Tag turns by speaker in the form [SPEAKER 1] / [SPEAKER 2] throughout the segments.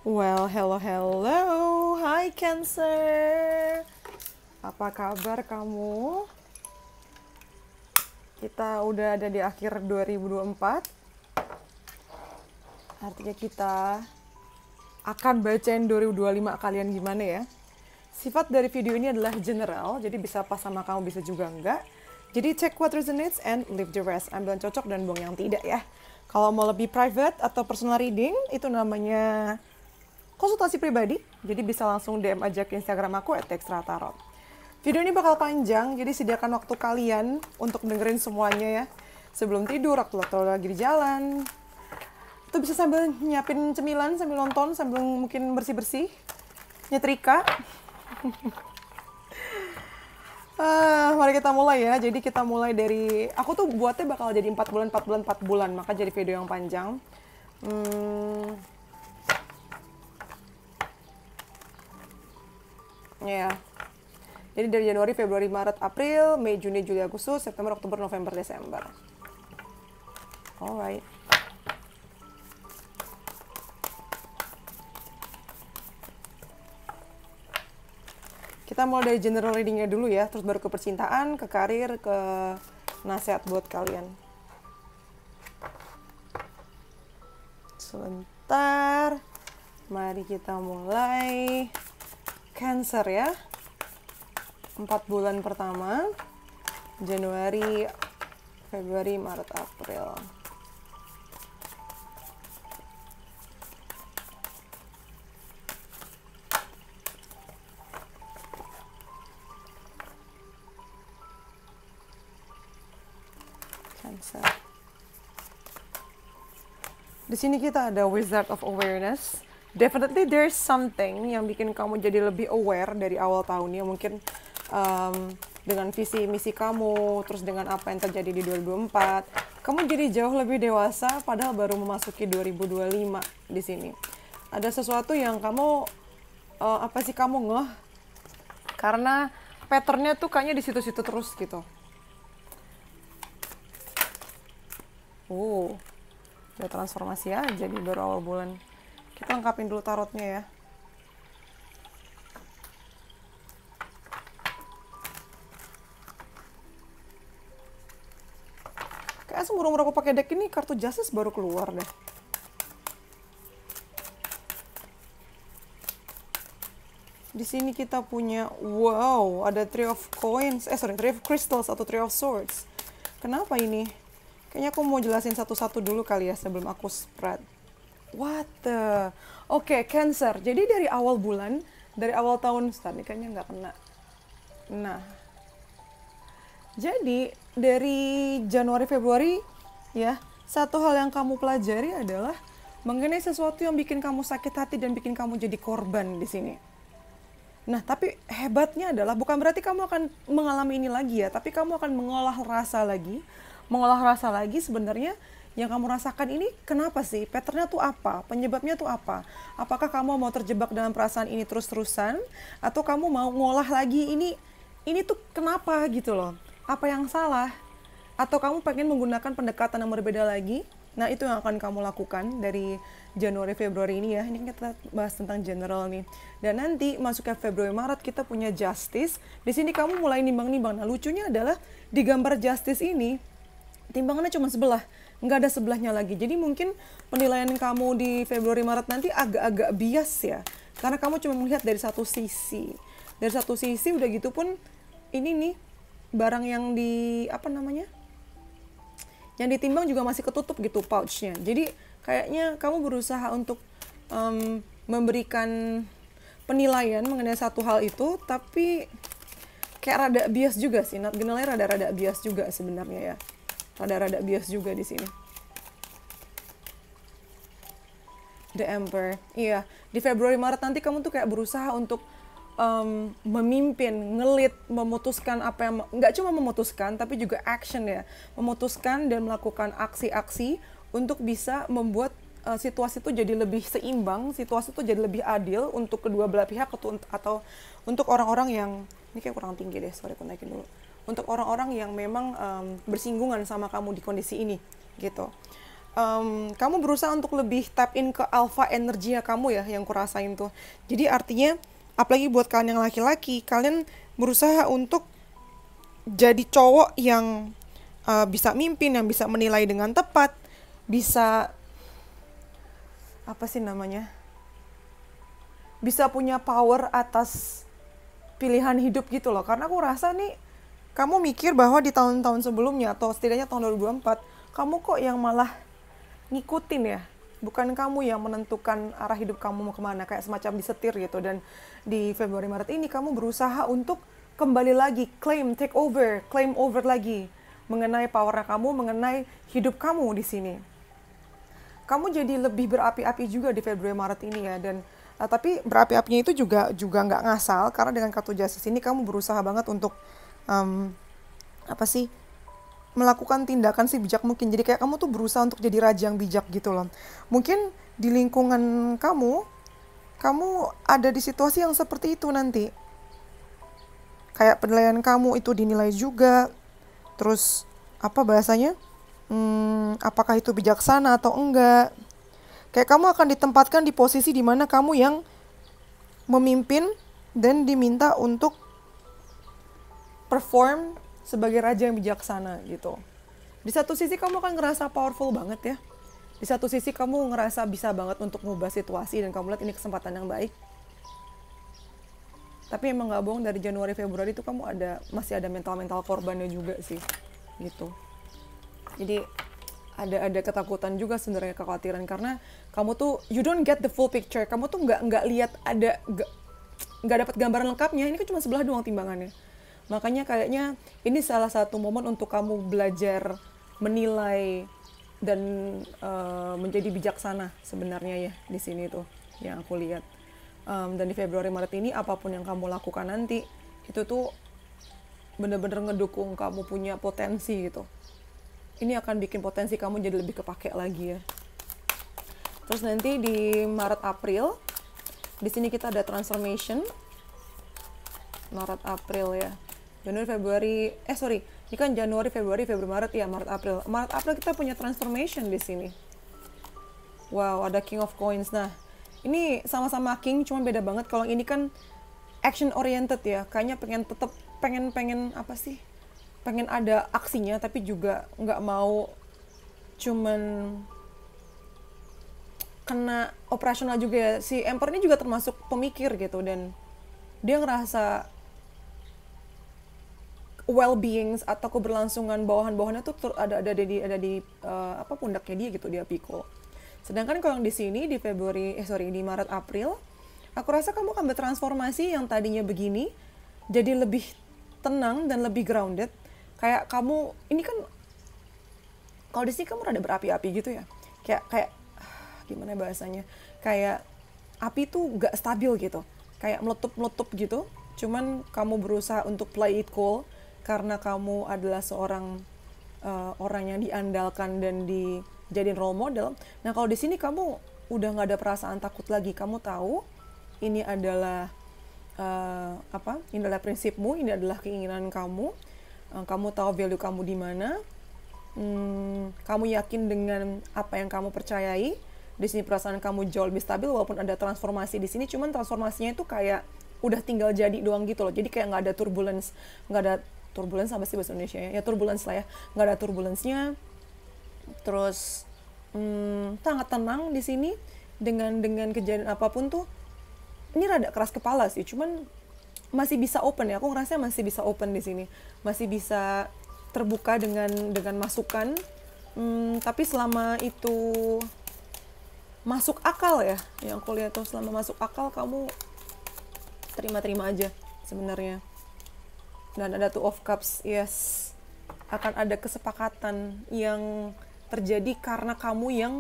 [SPEAKER 1] Well, hello. Hai Cancer. Apa kabar kamu? Kita udah ada di akhir 2024. Artinya kita akan bacain 2025 kalian gimana ya. Sifat dari video ini adalah general, jadi bisa pas sama kamu, bisa juga enggak. Jadi check what resonates and leave the rest. Ambil yang cocok dan buang yang tidak ya. Kalau mau lebih private atau personal reading, itu namanya konsultasi pribadi, jadi bisa langsung DM aja ke Instagram aku @extratarot. Video ini bakal panjang, jadi sediakan waktu kalian untuk dengerin semuanya ya. Sebelum tidur, waktu lagi di jalan. Itu bisa sambil nyiapin cemilan, sambil nonton, sambil mungkin bersih-bersih, nyetrika. Mari kita mulai ya. Jadi kita mulai dari, aku tuh buatnya bakal jadi 4 bulan, maka jadi video yang panjang. Ya, jadi dari Januari, Februari, Maret, April, Mei, Juni, Juli, Agustus, September, Oktober, November, Desember. Alright. Kita mulai dari general readingnya dulu ya, terus baru ke percintaan, ke karir, ke nasihat buat kalian. Sebentar, mari kita mulai. Cancer ya, 4 bulan pertama, Januari, Februari, Maret, April. Cancer. Di sini kita ada Wizard of Awareness. Definitely there's something yang bikin kamu jadi lebih aware dari awal tahunnya, mungkin dengan visi misi kamu, terus dengan apa yang terjadi di 2024, kamu jadi jauh lebih dewasa padahal baru memasuki 2025 di sini. Ada sesuatu yang kamu kamu ngeh karena patternnya tuh kayaknya di situ-situ terus gitu. Udah transformasi aja di baru awal bulan. Kita lengkapin dulu tarotnya ya. Kayak seumur-umur aku pakai deck ini kartu Justice baru keluar deh. Di sini kita punya, wow, ada Three of Coins, Three of Crystals atau Three of Swords. Kenapa ini? Kayaknya aku mau jelasin satu-satu dulu kali ya sebelum aku spread. What the? Oke, Cancer. Jadi dari awal bulan, dari awal tahun, nih kayaknya nggak kena. Nah, jadi dari Januari, Februari, ya, satu hal yang kamu pelajari adalah mengenai sesuatu yang bikin kamu sakit hati dan bikin kamu jadi korban di sini. Nah, tapi hebatnya adalah bukan berarti kamu akan mengalami ini lagi ya, tapi kamu akan mengolah rasa lagi sebenarnya yang kamu rasakan ini kenapa sih? Patternnya tuh apa? Penyebabnya tuh apa? Apakah kamu mau terjebak dalam perasaan ini terus-terusan? Atau kamu mau ngolah lagi ini tuh kenapa gitu loh? Apa yang salah? Atau kamu pengen menggunakan pendekatan yang berbeda lagi? Nah, itu yang akan kamu lakukan dari Januari, Februari ini ya. Ini kita bahas tentang general nih. Dan nanti masuk ke Februari, Maret kita punya Justice. Di sini kamu mulai nimbang-nimbang. Nah, lucunya adalah di gambar Justice ini, timbangannya cuma sebelah, nggak ada sebelahnya lagi. Jadi mungkin penilaian kamu di Februari Maret nanti agak-agak bias ya, karena kamu cuma melihat dari satu sisi. Dari satu sisi udah gitu pun ini nih barang yang yang ditimbang juga masih ketutup gitu pouchnya. Jadi kayaknya kamu berusaha untuk memberikan penilaian mengenai satu hal itu, tapi kayak rada bias juga sih. Generalnya rada-rada bias juga sebenarnya ya. Rada-rada bias juga di sini. The Emperor. Iya, di Februari Maret nanti kamu tuh kayak berusaha untuk memimpin, ngelit, memutuskan apa yang, nggak cuma memutuskan tapi juga action ya, memutuskan dan melakukan aksi-aksi untuk bisa membuat situasi itu jadi lebih seimbang, situasi itu jadi lebih adil untuk kedua belah pihak atau untuk orang-orang yang, ini kayak kurang tinggi deh, sorry aku naikin dulu, untuk orang-orang yang memang bersinggungan sama kamu di kondisi ini gitu. kamu berusaha untuk lebih tap in ke alpha energinya kamu ya, yang kurasain tuh. Jadi artinya, apalagi buat kalian yang laki-laki, kalian berusaha untuk jadi cowok yang bisa mimpin, yang bisa menilai dengan tepat, bisa apa sih namanya, bisa punya power atas pilihan hidup gitu loh. Karena aku rasa nih, kamu mikir bahwa di tahun-tahun sebelumnya, atau setidaknya tahun 2024, kamu kok yang malah ngikutin ya. Bukan kamu yang menentukan arah hidup kamu mau kemana, kayak semacam disetir gitu. Dan di Februari Maret ini, kamu berusaha untuk kembali lagi, claim over lagi, mengenai power kamu, mengenai hidup kamu di sini. Kamu jadi lebih berapi-api juga di Februari Maret ini ya. Dan tapi berapi-apinya itu juga nggak ngasal, karena dengan kartu Justice ini kamu berusaha banget untuk melakukan tindakan sih bijak mungkin. Jadi kayak kamu tuh berusaha untuk jadi raja yang bijak gitu loh. Mungkin di lingkungan kamu ada di situasi yang seperti itu nanti. Kayak penilaian kamu itu dinilai juga. Terus apa bahasanya? Apakah itu bijaksana atau enggak? Kayak kamu akan ditempatkan di posisi di mana kamu yang memimpin dan diminta untuk perform sebagai raja yang bijaksana gitu. Di satu sisi kamu akan ngerasa powerful banget ya. Di satu sisi kamu ngerasa bisa banget untuk mengubah situasi dan kamu lihat ini kesempatan yang baik. Tapi emang gak bohong, dari Januari Februari itu kamu masih ada mental korbannya juga sih gitu. Jadi ada ketakutan juga sebenarnya, kekhawatiran, karena kamu tuh you don't get the full picture. Kamu tuh nggak lihat, nggak dapat gambaran lengkapnya. Ini kan cuma sebelah doang timbangannya. Makanya kayaknya ini salah satu momen untuk kamu belajar menilai dan menjadi bijaksana sebenarnya ya di sini tuh yang aku lihat. Dan di Februari Maret ini apapun yang kamu lakukan nanti itu tuh bener-bener ngedukung kamu punya potensi gitu. Ini akan bikin potensi kamu jadi lebih kepake lagi ya. Terus nanti di Maret April, di sini kita ada transformation. Maret April ya. Januari Februari, ini kan Januari Februari Maret ya, Maret April. Maret April kita punya transformation di sini. Wow, ada King of Coins. Nah, ini sama-sama King, cuma beda banget. Kalau ini kan action oriented ya, kayaknya pengen apa sih? Pengen ada aksinya, tapi juga nggak mau cuman kena operasional juga ya. Si Emperor ini juga termasuk pemikir gitu, dan dia ngerasa well-being atau keberlangsungan bawahan-bawahannya tuh ada di pundaknya dia gitu, dia pikul. Sedangkan kalau yang di sini di di Maret April, aku rasa kamu akan bertransformasi yang tadinya begini jadi lebih tenang dan lebih grounded. Kayak kamu ini kan kalau di sini kamu rada berapi-api gitu ya. Kayak gimana bahasanya? Kayak api tuh gak stabil gitu. Kayak meletup-meletup gitu. Cuman kamu berusaha untuk play it cool karena kamu adalah seorang orang yang diandalkan dan dijadiin role model. Nah, kalau di sini kamu udah nggak ada perasaan takut lagi. Kamu tahu ini adalah ini adalah prinsipmu, ini adalah keinginan kamu. Kamu tahu value kamu di mana. Kamu yakin dengan apa yang kamu percayai. Di sini perasaan kamu jauh lebih stabil walaupun ada transformasi di sini. Cuman transformasinya itu kayak udah tinggal jadi doang gitu loh. Jadi kayak nggak ada turbulence, apa sih bahasa Indonesia ya? Ya turbulence lah ya. Nggak ada turbulence-nya. Terus sangat tenang di sini dengan kejadian apapun tuh. Ini rada keras kepala sih, cuman masih bisa open ya. Aku ngerasa masih bisa open di sini. Masih bisa terbuka dengan masukan. Tapi selama itu masuk akal ya. Yang aku lihat tuh selama masuk akal kamu terima-terima aja sebenarnya. Dan ada Two of Cups, yes. Akan ada kesepakatan yang terjadi karena kamu yang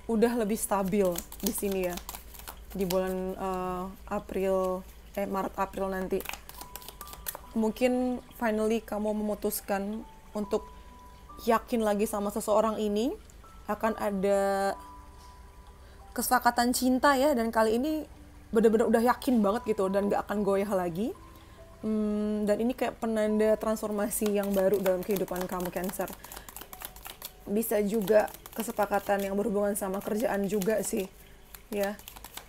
[SPEAKER 1] udah lebih stabil di sini ya. Di bulan Maret April nanti. Mungkin finally kamu memutuskan untuk yakin lagi sama seseorang ini. Akan ada kesepakatan cinta ya, dan kali ini benar-benar udah yakin banget gitu dan gak akan goyah lagi. Dan ini kayak penanda transformasi yang baru dalam kehidupan kamu, Cancer. Bisa juga kesepakatan yang berhubungan sama kerjaan juga sih, ya.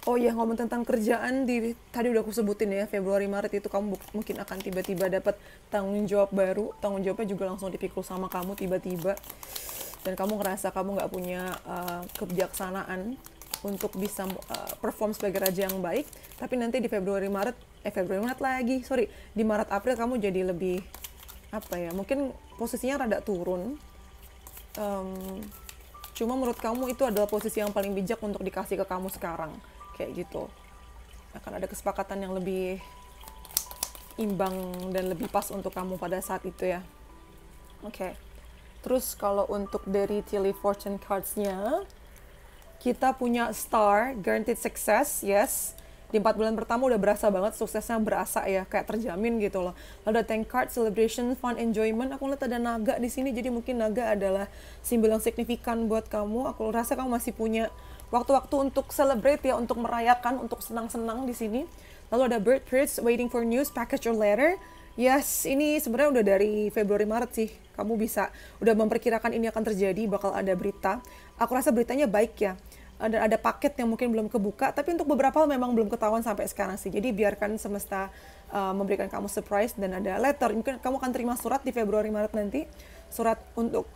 [SPEAKER 1] Oh ya, ngomong tentang kerjaan, tadi udah aku sebutin ya, Februari Maret itu kamu mungkin akan tiba-tiba dapat tanggung jawab baru, tanggung jawabnya juga langsung dipikul sama kamu tiba-tiba, dan kamu ngerasa kamu nggak punya kebijaksanaan untuk bisa perform sebagai raja yang baik. Tapi nanti di Februari Maret lagi, sorry, di Maret April kamu jadi lebih apa ya, mungkin posisinya rada turun. Cuma menurut kamu itu adalah posisi yang paling bijak untuk dikasih ke kamu sekarang, kayak gitu. Akan ada kesepakatan yang lebih imbang dan lebih pas untuk kamu pada saat itu ya. Oke. Terus kalau untuk dari Tilly Fortune Cards-nya, kita punya Star, Guaranteed Success, yes. Di 4 bulan pertama udah berasa banget, suksesnya berasa ya, kayak terjamin gitu loh. Lalu ada Thank Card, Celebration, Fun, Enjoyment. Aku lihat ada naga di sini, jadi mungkin naga adalah simbol yang signifikan buat kamu. Aku rasa kamu masih punya waktu-waktu untuk celebrate ya, untuk merayakan, untuk senang-senang di sini. Lalu ada Bird Periods, Waiting for News, Package or Letter. Yes, ini sebenarnya udah dari Februari Maret sih. Kamu bisa udah memperkirakan ini akan terjadi, bakal ada berita. Aku rasa beritanya baik ya. Ada paket yang mungkin belum kebuka, tapi untuk beberapa hal memang belum ketahuan sampai sekarang sih. Jadi biarkan semesta memberikan kamu surprise, dan ada letter. Mungkin kamu akan terima surat di Februari Maret nanti. Surat untuk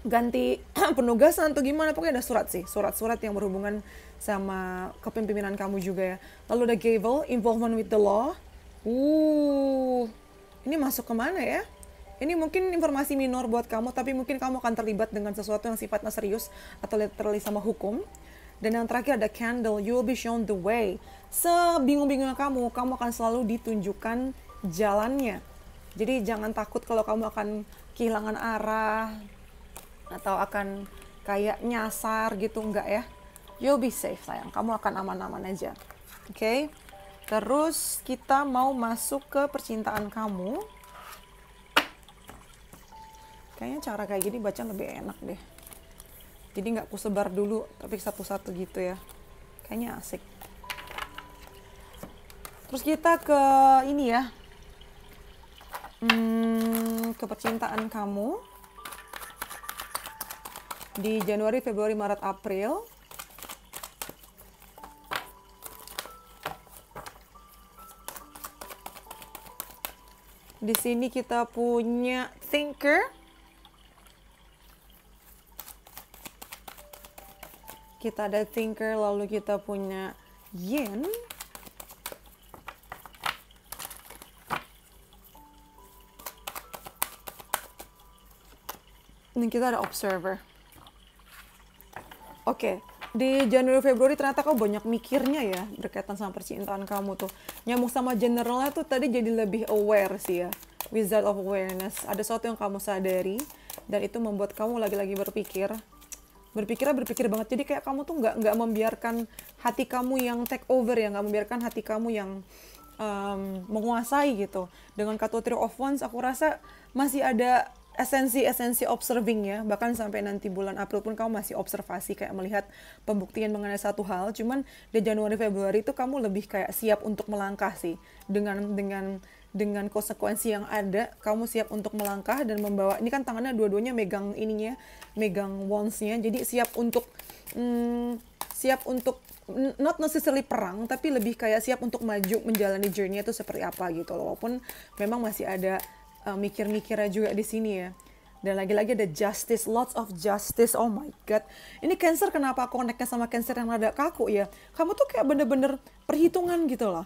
[SPEAKER 1] ganti penugasan atau gimana, pokoknya ada surat sih. Surat-surat yang berhubungan sama kepemimpinan kamu juga ya. Lalu ada Gavel, Involvement with the Law. Ini masuk kemana ya? Ini mungkin informasi minor buat kamu, tapi mungkin kamu akan terlibat dengan sesuatu yang sifatnya serius atau literally sama hukum. Dan yang terakhir ada Candle, You will be shown the way. Sebingung-bingungnya kamu akan selalu ditunjukkan jalannya. Jadi jangan takut kalau kamu akan kehilangan arah atau akan kayak nyasar gitu, enggak ya. You'll be safe sayang, kamu akan aman-aman aja. Oke. Terus kita mau masuk ke percintaan kamu. Kayaknya cara kayak gini baca lebih enak deh. Jadi nggak aku sebar dulu, tapi satu-satu gitu ya. Kayaknya asik. Terus kita ke ini ya. Ke percintaan kamu. Di Januari, Februari, Maret, April. Di sini kita punya Thinker. Kita ada Thinker, lalu kita punya Yin. Dan kita ada Observer. Oke, di Januari Februari ternyata kamu banyak mikirnya ya berkaitan sama percintaan kamu tuh. Nyambung sama generalnya tuh tadi jadi lebih aware sih ya. Wizard of Awareness. Ada sesuatu yang kamu sadari dan itu membuat kamu lagi-lagi berpikir banget. Jadi kayak kamu tuh nggak membiarkan hati kamu yang take over ya, nggak membiarkan hati kamu yang menguasai gitu. Dengan kartu Three of Wands aku rasa masih ada esensi observing ya. Bahkan sampai nanti bulan April pun kamu masih observasi, kayak melihat pembuktian mengenai satu hal. Cuman di Januari Februari itu kamu lebih kayak siap untuk melangkah sih. Dengan konsekuensi yang ada, kamu siap untuk melangkah dan membawa, ini kan tangannya dua-duanya megang ininya, megang wands-nya, jadi siap untuk not necessarily perang, tapi lebih kayak siap untuk maju menjalani journey itu seperti apa gitu loh. Walaupun memang masih ada mikir-mikirnya juga di sini ya. Dan lagi-lagi ada justice, lots of justice. Oh my god, ini Cancer, kenapa aku connect-nya sama Cancer yang rada kaku ya? Kamu tuh kayak bener-bener perhitungan gitu loh.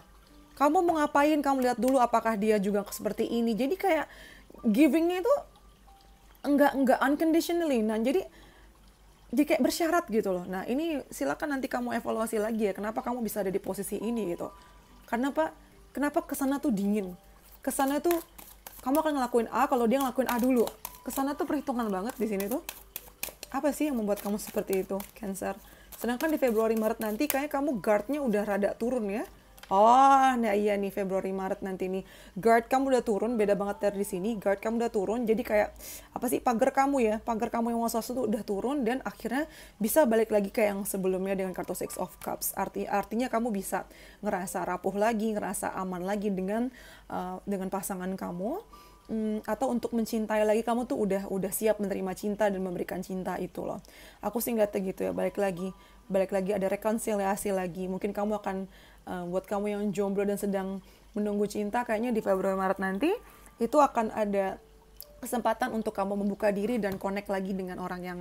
[SPEAKER 1] Kamu mau ngapain, kamu lihat dulu apakah dia juga seperti ini. Jadi kayak giving-nya itu enggak unconditionally. Nah, jadi kayak bersyarat gitu loh. Nah, ini silakan nanti kamu evaluasi lagi ya. Kenapa kamu bisa ada di posisi ini gitu. Kenapa kesana tuh dingin. Kesana tuh kamu akan ngelakuin A kalau dia ngelakuin A dulu. Kesana tuh perhitungan banget di sini tuh. Apa sih yang membuat kamu seperti itu, Cancer? Sedangkan di Februari Maret nanti kayaknya kamu guard-nya udah rada turun ya. Oh, nah iya nih Februari Maret nanti nih guard kamu udah turun, beda banget dari sini. Guard kamu udah turun, jadi kayak apa sih, pagar kamu yang was-was itu udah turun dan akhirnya bisa balik lagi kayak yang sebelumnya dengan kartu Six of Cups. Artinya kamu bisa ngerasa rapuh lagi, ngerasa aman lagi dengan pasangan kamu. atau untuk mencintai lagi, kamu tuh udah siap menerima cinta dan memberikan cinta itu loh. Aku sih ngeliatnya gitu ya, balik lagi ada rekonsiliasi lagi. Mungkin kamu akan buat kamu yang jomblo dan sedang menunggu cinta, kayaknya di Februari Maret nanti itu akan ada kesempatan untuk kamu membuka diri dan connect lagi dengan orang yang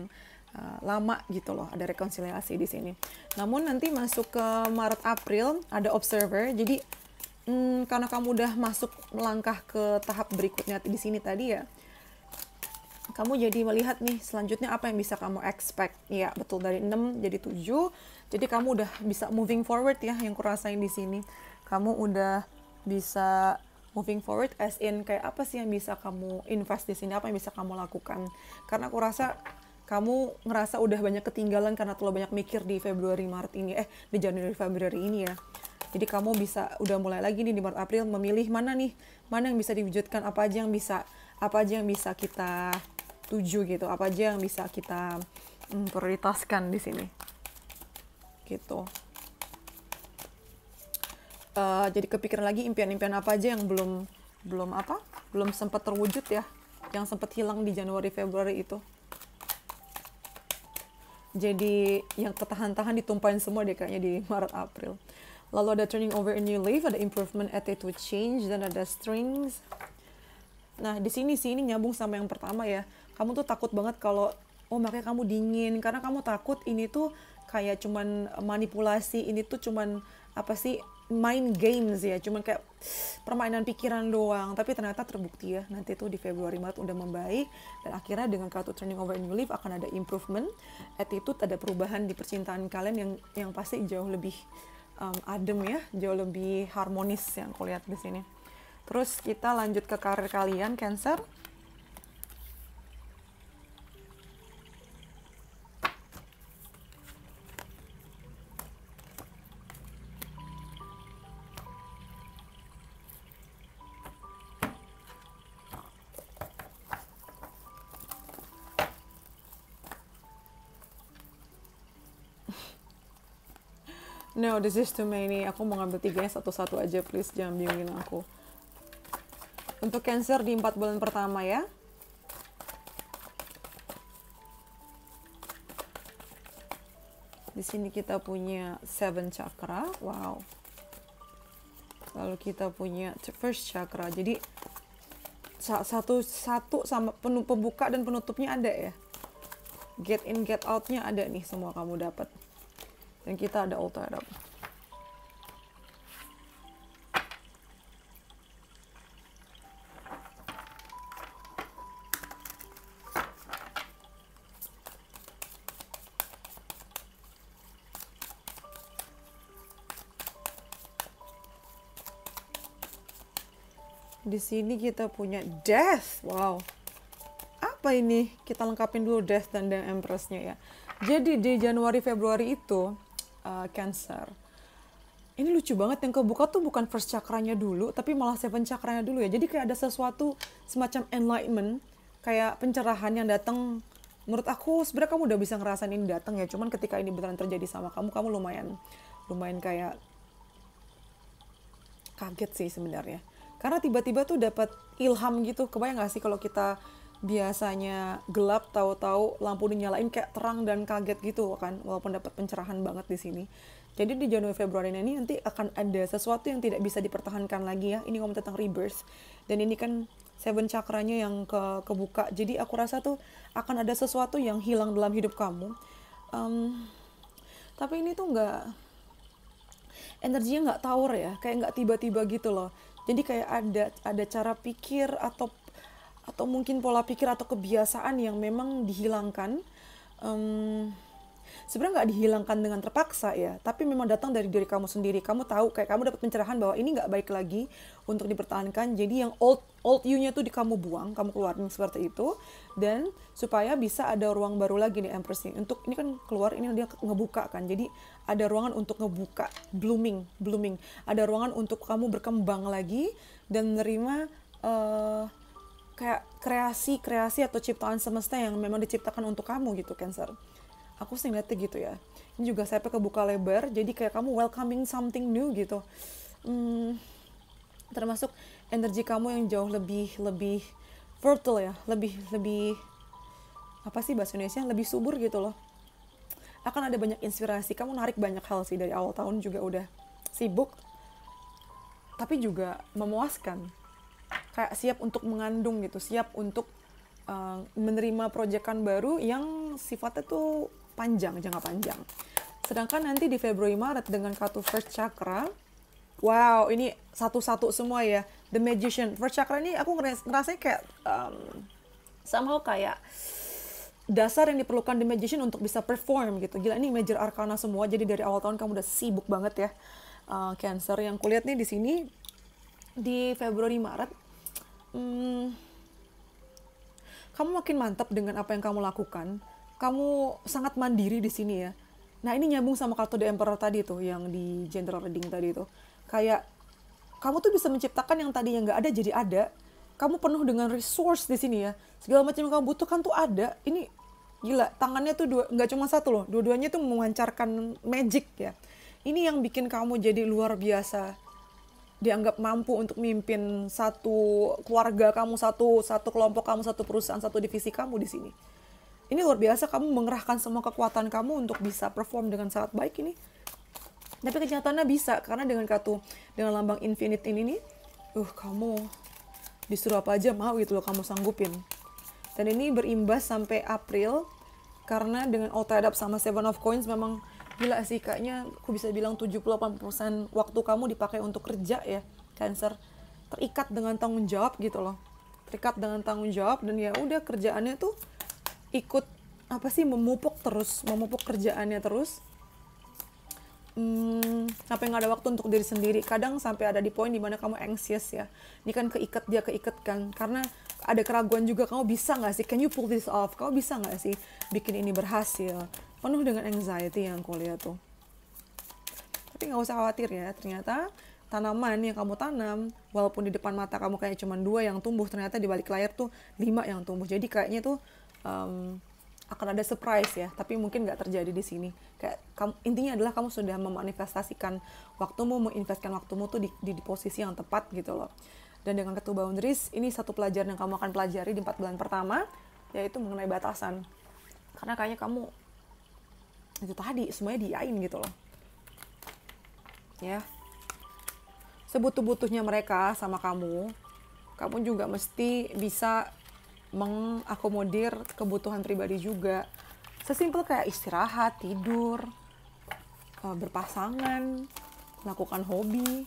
[SPEAKER 1] lama gitu loh. Ada rekonsiliasi di sini. Namun nanti masuk ke Maret April ada observer. Jadi karena kamu udah masuk melangkah ke tahap berikutnya di sini tadi ya, kamu jadi melihat nih selanjutnya apa yang bisa kamu expect. Ya betul, dari 6 jadi 7. Jadi kamu udah bisa moving forward ya, yang kurasain di sini. Kamu udah bisa moving forward as in kayak apa sih yang bisa kamu invest di sini, apa yang bisa kamu lakukan. Karena aku rasa kamu ngerasa udah banyak ketinggalan karena terlalu banyak mikir di Februari Maret ini, di Januari Februari ini ya. Jadi kamu bisa udah mulai lagi nih di Maret April memilih mana yang bisa diwujudkan, apa aja yang bisa kita tuju gitu, apa aja yang bisa kita prioritaskan di sini gitu. Jadi kepikiran lagi impian-impian apa aja yang belum sempat terwujud ya, yang sempat hilang di Januari Februari itu. Jadi yang ketahan-tahan ditumpahin semua deh kayaknya di Maret April. Lalu ada turning over a new leaf, ada improvement, attitude change, dan ada strings. Nah, di sini sih ini nyambung sama yang pertama ya. Kamu tuh takut banget kalau makanya kamu dingin karena kamu takut ini tuh kayak cuman manipulasi, ini tuh cuman apa sih, mind games ya, cuman kayak permainan pikiran doang. Tapi ternyata terbukti ya, nanti tuh di Februari Maret udah membaik, dan akhirnya dengan kartu turning over a new leaf akan ada improvement, attitude, ada perubahan di percintaan kalian yang pasti jauh lebih adem ya, jauh lebih harmonis yang aku lihat di sini. Terus kita lanjut ke karir kalian, Cancer. No, this is too many. Aku mau ngambil 3-nya satu-satu aja, please. Jangan bingungin aku. Untuk Cancer di 4 bulan pertama ya. Di sini kita punya 7 chakra. Wow. Lalu kita punya first chakra. Jadi satu sama pembuka dan penutupnya ada ya. Get in, get out-nya ada nih, semua kamu dapat. Dan kita ada altar up. Di sini kita punya death. Wow. Apa ini? Kita lengkapin dulu death dan empress-nya ya. Jadi di Januari Februari itu Cancer. Ini lucu banget, yang kebuka tuh bukan first chakranya dulu, tapi malah 7 chakranya dulu ya. Jadi kayak ada sesuatu semacam enlightenment, kayak pencerahan yang datang. Menurut aku sebenarnya kamu udah bisa ngerasain ini datang ya. Cuman ketika ini beneran terjadi sama kamu lumayan kayak kaget sih sebenarnya. Karena tiba-tiba tuh dapat ilham gitu. Kebayang gak sih kalau kita biasanya gelap, tahu-tahu lampu dinyalain kayak terang dan kaget gitu kan, walaupun dapat pencerahan banget di sini. Jadi di Januari Februari ini nanti akan ada sesuatu yang tidak bisa dipertahankan lagi ya. Ini ngomong tentang rebirth, dan ini kan 7 chakranya yang kebuka. Jadi aku rasa tuh akan ada sesuatu yang hilang dalam hidup kamu. Tapi ini tuh energinya nggak tower ya, kayak nggak tiba-tiba gitu loh. Jadi kayak ada cara pikir atau mungkin pola pikir atau kebiasaan yang memang dihilangkan. Sebenarnya nggak dihilangkan dengan terpaksa ya, tapi memang datang dari diri kamu sendiri. Kamu tahu, kayak kamu dapat pencerahan bahwa ini nggak baik lagi untuk dipertahankan. Jadi yang old you-nya tuh kamu buang, kamu keluarin seperti itu, dan supaya bisa ada ruang baru lagi nih Empress nih. Untuk ini kan keluar, ini dia ngebuka kan. Jadi ada ruangan untuk ngebuka, blooming. Ada ruangan untuk kamu berkembang lagi dan menerima kayak kreasi atau ciptaan semesta yang memang diciptakan untuk kamu gitu, Cancer. Aku sih ngeliatnya gitu ya. Ini juga saya kebuka lebar, jadi kayak kamu welcoming something new gitu. termasuk energi kamu yang jauh lebih fertile ya, lebih apa sih bahasa Indonesia, lebih subur gitu loh. Akan ada banyak inspirasi, kamu narik banyak hal sih dari awal tahun juga udah sibuk, tapi juga memuaskan. Kayak siap untuk mengandung gitu, siap untuk menerima proyekan baru yang sifatnya tuh panjang, jangka panjang. Sedangkan nanti di Februari Maret dengan kartu First Chakra, wow, ini satu-satu semua ya. The Magician. First Chakra ini aku ngerasanya kayak somehow kayak dasar yang diperlukan The Magician untuk bisa perform gitu. Gila, ini major arcana semua. Jadi dari awal tahun kamu udah sibuk banget ya. Cancer yang kulihat nih di sini di Februari Maret, kamu makin mantap dengan apa yang kamu lakukan. Kamu sangat mandiri di sini ya. Nah, ini nyambung sama kartu The Emperor tadi tuh, yang di general reading tadi tuh. Kayak kamu tuh bisa menciptakan yang tadinya nggak ada jadi ada. Kamu penuh dengan resource di sini ya. Segala macam yang kamu butuhkan tuh ada. Ini gila, tangannya tuh nggak cuma satu loh. Dua-duanya tuh memancarkan magic ya. Ini yang bikin kamu jadi luar biasa. Dianggap mampu untuk mimpin satu keluarga kamu, satu kelompok kamu, satu perusahaan, satu divisi kamu di sini. Ini luar biasa, kamu mengerahkan semua kekuatan kamu untuk bisa perform dengan sangat baik ini. Tapi kenyataannya bisa, karena dengan lambang infinite ini nih, kamu disuruh apa aja mau gitu loh, kamu sanggupin. Dan ini berimbas sampai April, karena dengan all tied up sama Seven of Coins memang gila sih, kayaknya aku bisa bilang 70-80% waktu kamu dipakai untuk kerja ya, Cancer. Terikat dengan tanggung jawab gitu loh. Terikat dengan tanggung jawab, dan ya udah kerjaannya tuh ikut memupuk kerjaannya terus. Sampai nggak ada waktu untuk diri sendiri. Kadang sampai ada di poin dimana kamu anxious ya. Ini kan keikat kan, karena ada keraguan juga, kamu bisa nggak sih, can you pull this off, kamu bisa nggak sih bikin ini berhasil. Penuh dengan anxiety yang aku lihat tuh. Tapi nggak usah khawatir ya, ternyata tanaman yang kamu tanam, walaupun di depan mata kamu kayak cuma 2 yang tumbuh, ternyata di balik layar tuh 5 yang tumbuh. Jadi kayaknya tuh akan ada surprise ya, tapi mungkin nggak terjadi di sini. Kayak intinya adalah kamu sudah memanifestasikan waktumu, menginvestkan waktumu tuh di posisi yang tepat gitu loh. Dan dengan kartu boundaries, ini satu pelajaran yang kamu akan pelajari di 4 bulan pertama, yaitu mengenai batasan. Karena kayaknya kamu itu tadi semuanya diain gitu loh. Ya. Sebutuh-butuhnya mereka sama kamu juga mesti bisa mengakomodir kebutuhan pribadi juga. Sesimpel kayak istirahat, tidur, berpasangan, melakukan hobi.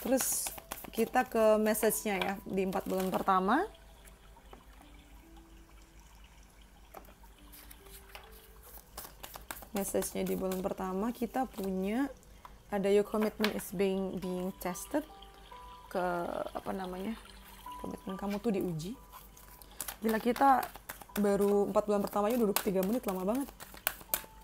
[SPEAKER 1] Terus kita ke message-nya ya di 4 bulan pertama. Message-nya di bulan pertama kita punya ada your commitment is being tested. Komitmen kamu tuh diuji. Gila, kita baru 4 bulan pertamanya duduk 3 menit, lama banget.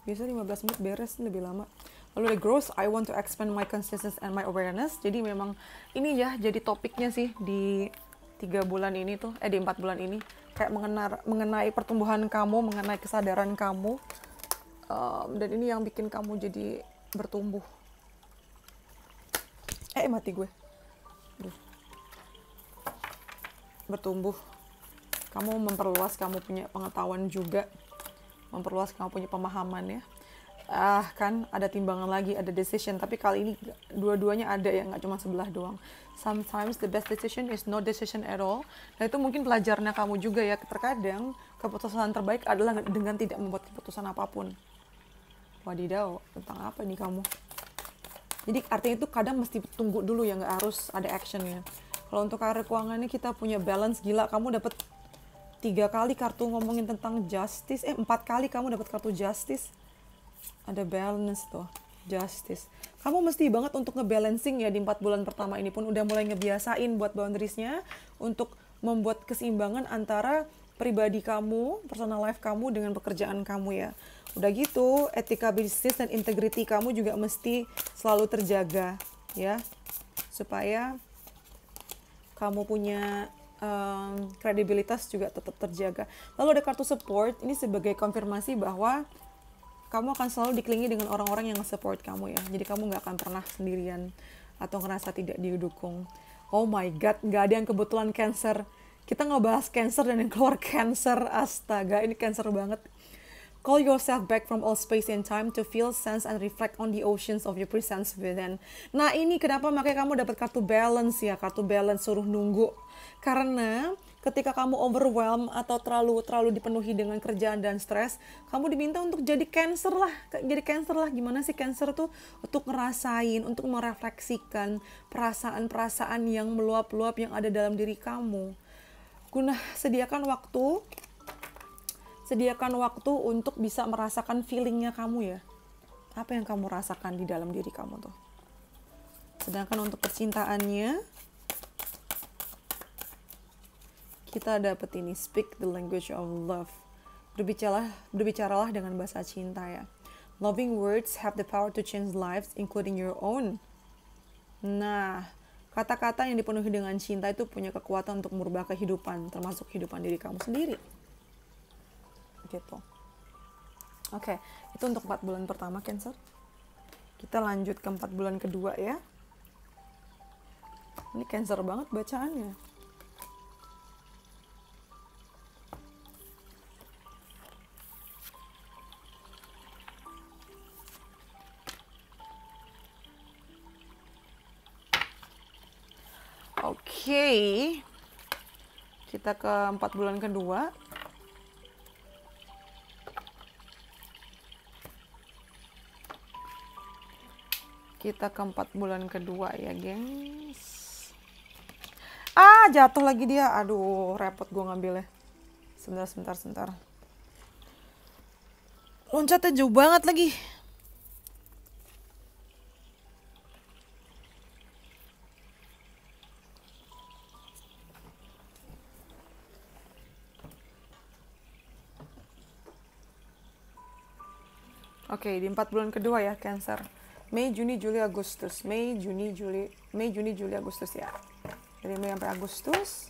[SPEAKER 1] Biasa 15 menit beres, lebih lama. Lalu ada growth, I want to expand my consciousness and my awareness. Jadi memang ini ya jadi topiknya sih di 3 bulan ini tuh, di 4 bulan ini. Kayak mengenai pertumbuhan kamu, mengenai kesadaran kamu. Dan ini yang bikin kamu jadi bertumbuh. Mati gue. Bertumbuh. Kamu memperluas, kamu punya pengetahuan juga. Memperluas, kamu punya pemahaman ya. Kan ada timbangan lagi, ada decision. Tapi kali ini dua-duanya ada ya, nggak cuma sebelah doang. Sometimes the best decision is no decision at all. Nah itu mungkin pelajarannya kamu juga ya. Terkadang keputusan terbaik adalah dengan tidak membuat keputusan apapun. Wadidaw, tentang apa nih kamu? Jadi artinya itu kadang mesti tunggu dulu ya, nggak harus ada actionnya. Kalau untuk karir keuangannya kita punya balance, gila, kamu dapat 3 kali kartu ngomongin tentang justice, 4 kali kamu dapat kartu justice. Ada balance tuh, justice. Kamu mesti banget untuk ngebalancing ya di 4 bulan pertama ini pun udah mulai ngebiasain buat boundariesnya untuk membuat keseimbangan antara pribadi kamu, personal life kamu dengan pekerjaan kamu ya. Udah gitu, etika bisnis dan integrity kamu juga mesti selalu terjaga ya. Supaya kamu punya kredibilitas juga tetap terjaga. Lalu ada kartu support, ini sebagai konfirmasi bahwa kamu akan selalu dikelilingi dengan orang-orang yang support kamu ya. Jadi kamu nggak akan pernah sendirian atau ngerasa tidak didukung. Oh my god, nggak ada yang kebetulan Cancer. Kita ngebahas Cancer dan yang keluar Cancer. Astaga, ini Cancer banget. Call yourself back from all space and time to feel, sense, and reflect on the oceans of your presence within. Nah ini kenapa makanya kamu dapat kartu balance ya. Kartu balance suruh nunggu. Karena ketika kamu overwhelm atau terlalu dipenuhi dengan kerjaan dan stres, kamu diminta untuk jadi Cancer lah. Jadi Cancer lah. Gimana sih Cancer tuh? Untuk ngerasain, untuk merefleksikan perasaan-perasaan yang meluap-luap yang ada dalam diri kamu. Sediakan waktu untuk bisa merasakan feelingnya kamu ya. Apa yang kamu rasakan di dalam diri kamu tuh. Sedangkan untuk percintaannya, kita dapat ini, speak the language of love. Berbicaralah dengan bahasa cinta ya. Loving words have the power to change lives, including your own. Nah, kata-kata yang dipenuhi dengan cinta itu punya kekuatan untuk merubah kehidupan, termasuk kehidupan diri kamu sendiri. Gitu. Oke, itu untuk 4 bulan pertama Cancer. Kita lanjut ke 4 bulan kedua ya. Ini Cancer banget bacaannya. Oke. Kita ke 4 bulan kedua. Kita ke 4 bulan kedua ya, gengs. Jatuh lagi dia. Aduh, repot gue ngambilnya. Sebentar. Loncatnya jauh banget lagi. Oke, di 4 bulan kedua ya, Cancer. Mei, Juni, Juli, Agustus. Mei, Juni, Juli, Agustus ya. Dari Mei sampai Agustus.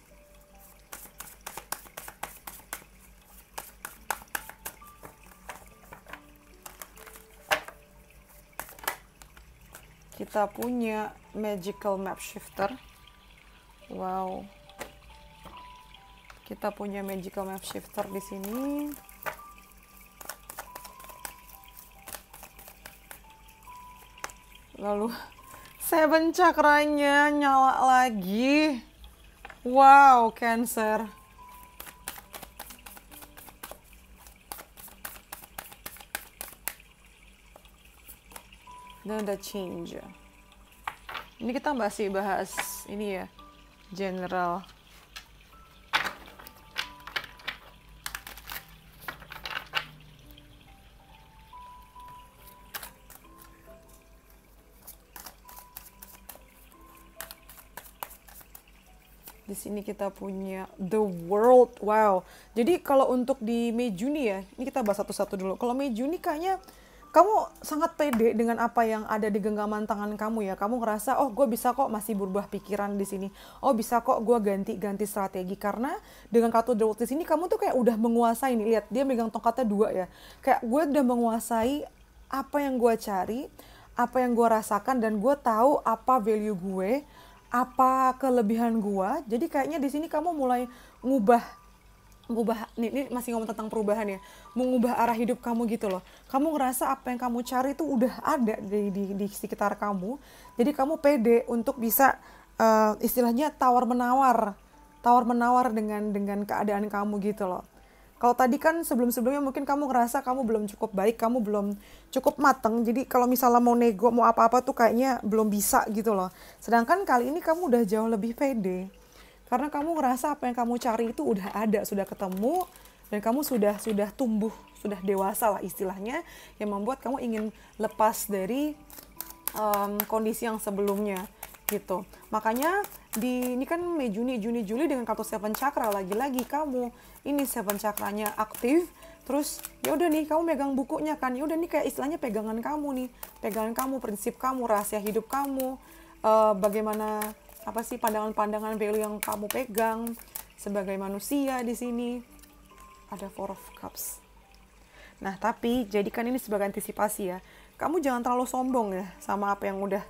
[SPEAKER 1] Kita punya Magical Map Shifter. Wow. Kita punya Magical Map Shifter di sini. Lalu 7 cakranya nyala lagi. Wow, Cancer. Dan ada change. Ini kita masih bahas ini ya, general. Di sini kita punya The World. Wow. Jadi kalau untuk di Mei Juni ya, ini kita bahas satu-satu dulu. Kalau Mei Juni kayaknya kamu sangat pede dengan apa yang ada di genggaman tangan kamu ya. Kamu ngerasa, oh gue bisa kok masih berubah pikiran di sini. Oh bisa kok gue ganti strategi. Karena dengan kartu The World di sini kamu tuh kayak udah menguasai nih. Lihat, dia megang tongkatnya 2 ya. Kayak gue udah menguasai apa yang gue cari, apa yang gue rasakan, dan gue tahu apa value gue, apa kelebihan gua. Jadi kayaknya di sini kamu mulai ngubah ini masih ngomong tentang perubahan ya, mengubah arah hidup kamu gitu loh. Kamu ngerasa apa yang kamu cari itu udah ada di sekitar kamu. Jadi kamu pede untuk bisa istilahnya tawar menawar dengan keadaan kamu gitu loh. Kalau tadi kan sebelumnya mungkin kamu ngerasa kamu belum cukup baik, kamu belum cukup mateng. Jadi kalau misalnya mau nego, mau apa-apa tuh kayaknya belum bisa gitu loh. Sedangkan kali ini kamu udah jauh lebih pede. Karena kamu ngerasa apa yang kamu cari itu udah ada, sudah ketemu, dan kamu sudah tumbuh, sudah dewasa lah istilahnya, yang membuat kamu ingin lepas dari kondisi yang sebelumnya gitu. Makanya ini kan Mei, Juni, Juli dengan kartu 7 Chakra, lagi-lagi kamu ini 7 Chakranya aktif. Terus ya udah nih kamu megang bukunya kan, ya udah nih kayak istilahnya pegangan kamu nih, pegangan kamu, prinsip kamu, rahasia hidup kamu, bagaimana apa sih pandangan-pandangan value yang kamu pegang sebagai manusia. Di sini ada 4 of Cups. Nah, tapi jadikan ini sebagai antisipasi ya. Kamu jangan terlalu sombong ya sama apa yang udah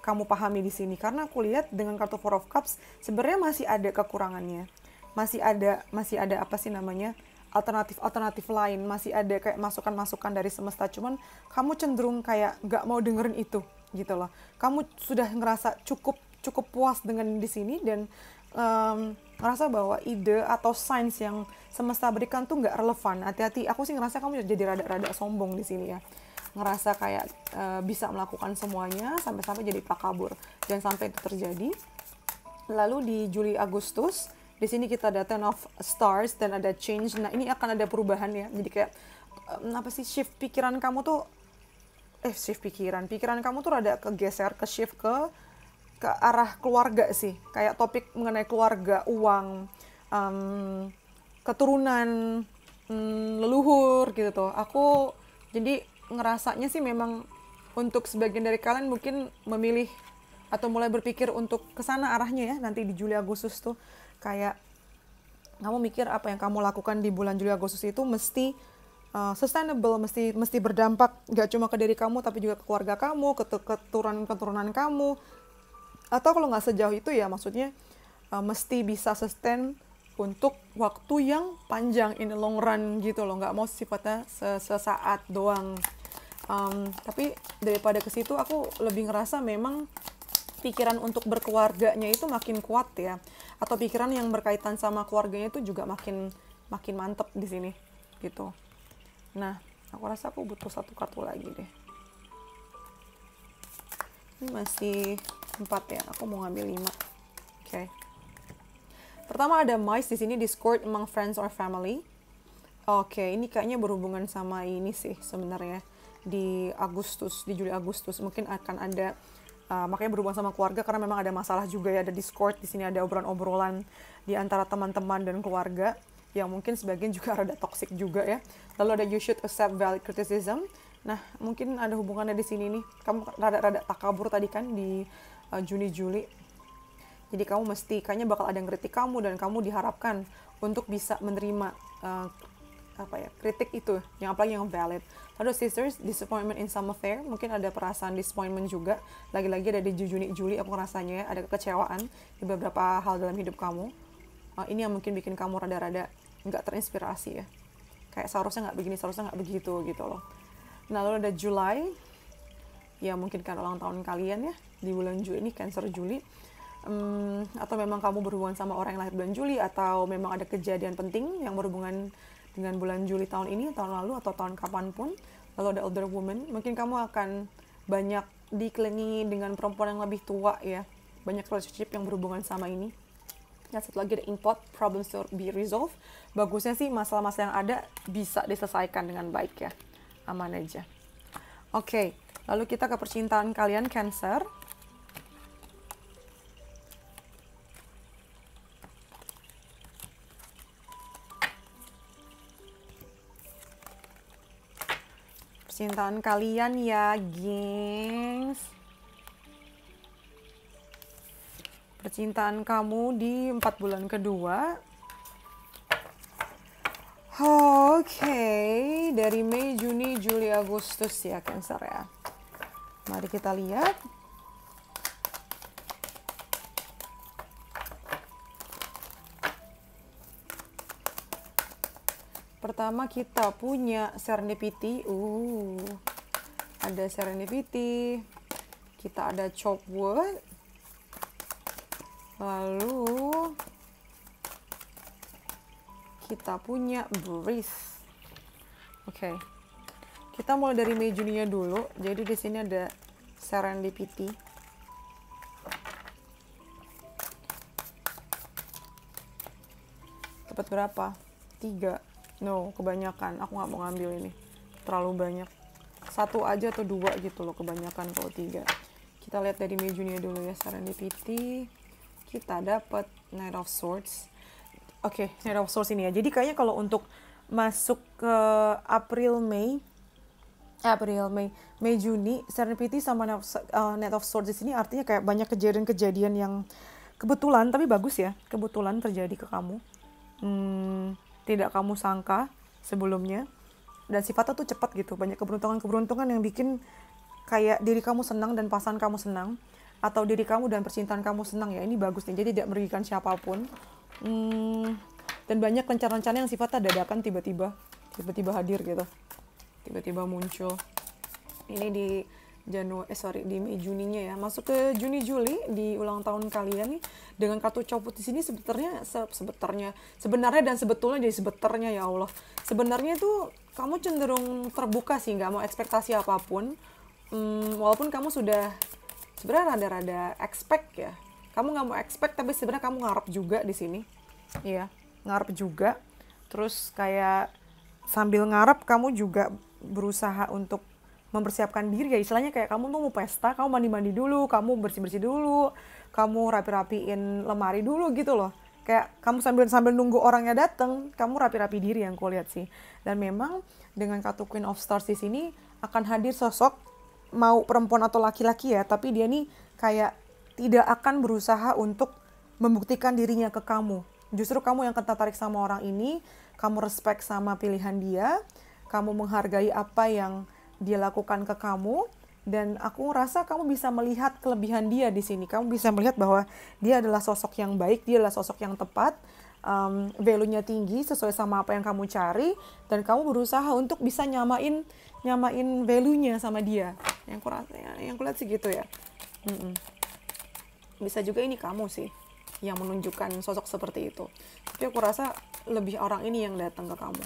[SPEAKER 1] kamu pahami di sini. Karena aku lihat dengan kartu Four of Cups sebenarnya masih ada kekurangannya. Masih ada apa sih namanya? Alternatif lain. Masih ada kayak masukan-masukan dari semesta. Cuman kamu cenderung kayak nggak mau dengerin itu gitu loh. Kamu sudah ngerasa cukup puas dengan di sini dan ngerasa bahwa ide atau signs yang semesta berikan tuh nggak relevan. Hati-hati, aku sih ngerasa kamu jadi rada-rada sombong di sini ya. Ngerasa kayak bisa melakukan semuanya sampai-sampai jadi takabur. Jangan sampai itu terjadi. Lalu di Juli Agustus, di sini kita ada Ten of Stars dan ada change. Nah, ini akan ada perubahan ya. Jadi kayak apa sih, shift pikiran kamu tuh pikiran kamu tuh rada kegeser, ke shift ke arah keluarga sih, kayak topik mengenai keluarga, uang, keturunan, leluhur gitu tuh. Aku jadi ngerasanya sih memang untuk sebagian dari kalian mungkin memilih atau mulai berpikir untuk kesana arahnya ya nanti di Juli Agustus tuh. Kayak kamu mikir apa yang kamu lakukan di bulan Juli Agustus itu mesti sustainable, mesti berdampak gak cuma ke diri kamu tapi juga ke keluarga kamu, ke keturunan kamu. Atau kalau nggak sejauh itu ya maksudnya mesti bisa sustain untuk waktu yang panjang, in the long run gitu loh, nggak mau sifatnya sesaat doang. Tapi daripada ke situ aku lebih ngerasa memang pikiran untuk berkeluarganya itu makin kuat ya, atau pikiran yang berkaitan sama keluarganya itu juga makin mantep di sini gitu. Nah, aku rasa aku butuh satu kartu lagi deh. Ini masih 4 ya, aku mau ngambil 5. Oke. Pertama ada mice di sini, discord among friends or family. Oke, ini kayaknya berhubungan sama ini sih sebenarnya di Juli Agustus mungkin akan ada makanya berhubungan sama keluarga karena memang ada masalah juga ya, ada discord di sini, ada obrolan-obrolan di antara teman-teman dan keluarga yang mungkin sebagian juga rada toxic juga ya. Lalu ada you should accept valid criticism. Nah, mungkin ada hubungannya di sini nih. Kamu rada takabur tadi kan di Juni-Juli. Jadi kamu kayaknya bakal ada yang kritik kamu dan kamu diharapkan untuk bisa menerima kritik itu, yang apalagi yang valid. Lalu sisters, disappointment in some affair, mungkin ada perasaan disappointment juga. Lagi-lagi ada di Juni-Juli aku rasanya ya, ada kekecewaan di beberapa hal dalam hidup kamu. Ini yang mungkin bikin kamu rada-rada nggak terinspirasi ya. Kayak seharusnya nggak begini, seharusnya nggak begitu gitu loh. Nah, lalu ada July, ya mungkin kan ulang tahun kalian ya, di bulan Juli ini, Cancer Juli. Atau memang kamu berhubungan sama orang yang lahir bulan Juli, atau memang ada kejadian penting yang berhubungan dengan bulan Juli tahun ini, tahun lalu, atau tahun kapanpun. Lalu ada older woman, mungkin kamu akan banyak dikelilingi dengan perempuan yang lebih tua ya, banyak relationship yang berhubungan sama ini. Yang satu lagi ada import, problems to be resolved. Bagusnya sih masalah-masalah yang ada bisa diselesaikan dengan baik ya, aman aja. Oke, lalu kita ke percintaan kalian Cancer. Percintaan kalian ya, gengs. Percintaan kamu di 4 bulan kedua. Oke, dari Mei, Juni, Juli, Agustus ya Cancer ya. Mari kita lihat. Pertama kita punya serendipity. Ada serendipity. Kita ada chopwood. Lalu kita punya breeze. Oke. Kita mulai dari Mei Juninya dulu. Jadi di sini ada serendipity. Dapat berapa? 3. No, kebanyakan. Aku nggak mau ngambil ini. Terlalu banyak. 1 aja atau 2 gitu loh, kebanyakan kalau 3. Kita lihat dari Mei Juninya dulu ya, serendipity. Kita dapat Knight of Swords. Oke, Knight of Swords ini ya. Jadi kayaknya kalau untuk masuk ke Mei, Juni, serendipity sama Knight of Swords di sini artinya kayak banyak kejadian-kejadian yang kebetulan, tapi bagus ya, kebetulan terjadi ke kamu. Tidak kamu sangka sebelumnya. dan sifatnya tuh cepat gitu. Banyak keberuntungan-keberuntungan yang bikin kayak diri kamu senang dan pasangan kamu senang, atau diri kamu dan percintaan kamu senang ya. Ini bagus nih, jadi tidak merugikan siapapun. Dan banyak rencana-rencana yang sifatnya dadakan, tiba-tiba hadir gitu, tiba-tiba muncul. Ini di di Mei Juninya ya, masuk ke Juni Juli di ulang tahun kalian nih, dengan kartu copot di sini sebenarnya dan sebetulnya jadi sebeternya, ya Allah. Sebenarnya tuh kamu cenderung terbuka sih, nggak mau ekspektasi apapun. Walaupun kamu sudah sebenarnya rada-rada expect ya, kamu nggak mau expect tapi sebenarnya kamu ngarep juga di sini, iya, ngarep juga. Terus kayak sambil ngarep kamu juga berusaha untuk mempersiapkan diri ya, istilahnya kayak kamu tuh mau pesta, kamu mandi-mandi dulu, kamu bersih-bersih dulu, kamu rapi-rapiin lemari dulu gitu loh. Kayak kamu sambil nunggu orangnya datang, kamu rapi-rapi diri yang aku lihat sih. Dan memang dengan kartu Queen of Stars di sini akan hadir sosok, mau perempuan atau laki-laki ya, tapi dia nih kayak tidak akan berusaha untuk membuktikan dirinya ke kamu. Justru kamu yang tertarik sama orang ini, kamu respect sama pilihan dia, kamu menghargai apa yang dia lakukan ke kamu, dan aku rasa kamu bisa melihat kelebihan dia di sini. Kamu bisa melihat bahwa dia adalah sosok yang baik, dia adalah sosok yang tepat, value-nya tinggi sesuai sama apa yang kamu cari, dan kamu berusaha untuk bisa nyamain value-nya sama dia. Yang aku lihat sih gitu ya. Bisa juga ini kamu sih yang menunjukkan sosok seperti itu. Tapi aku rasa lebih orang ini yang datang ke kamu.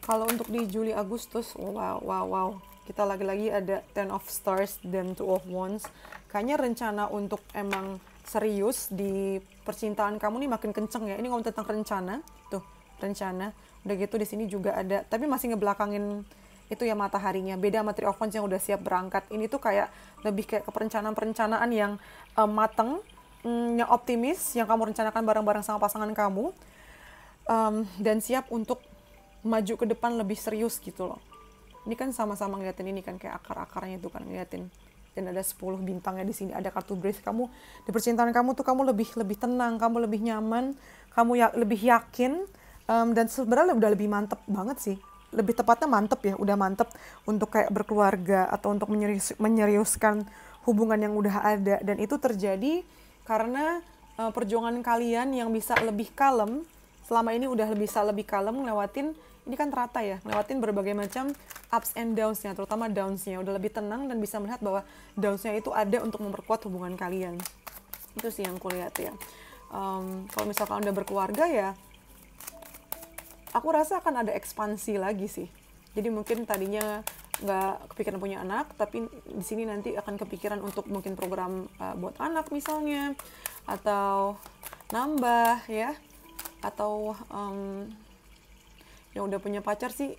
[SPEAKER 1] Kalau untuk di Juli Agustus, wow. Kita lagi-lagi ada Ten of Stars dan Two of Wands. Kayaknya rencana untuk emang serius di percintaan kamu nih makin kenceng ya. Ini ngomong tentang rencana. Tuh, rencana. Udah gitu di sini juga ada, tapi masih ngebelakangin itu ya mataharinya. Beda sama Three of Wands yang udah siap berangkat. Ini tuh kayak lebih kayak ke perencanaan yang mateng, yang optimis, yang kamu rencanakan bareng-bareng sama pasangan kamu. Dan siap untuk maju ke depan lebih serius gitu loh. Ini kan sama-sama ngeliatin ini kan, kayak akar-akarnya itu kan ngeliatin. Dan ada 10 bintangnya di sini, ada kartu Breath. Kamu di percintaan kamu tuh kamu lebih tenang, kamu lebih nyaman, kamu lebih yakin, dan sebenarnya udah lebih mantep banget sih. Lebih tepatnya mantep ya, udah mantep untuk kayak berkeluarga atau untuk menyeriuskan hubungan yang udah ada. Dan itu terjadi karena perjuangan kalian yang bisa lebih kalem, selama ini udah bisa lebih kalem ngelewatin, ini kan terata ya, ngelewatin berbagai macam ups and downs-nya, terutama downs-nya. Udah lebih tenang dan bisa melihat bahwa downs-nya itu ada untuk memperkuat hubungan kalian. Itu sih yang kulihat ya. Kalau misalkan udah berkeluarga ya, aku rasa akan ada ekspansi lagi sih. Jadi mungkin tadinya nggak kepikiran punya anak, tapi di sini nanti akan kepikiran untuk mungkin program buat anak misalnya, atau nambah ya, atau yang udah punya pacar sih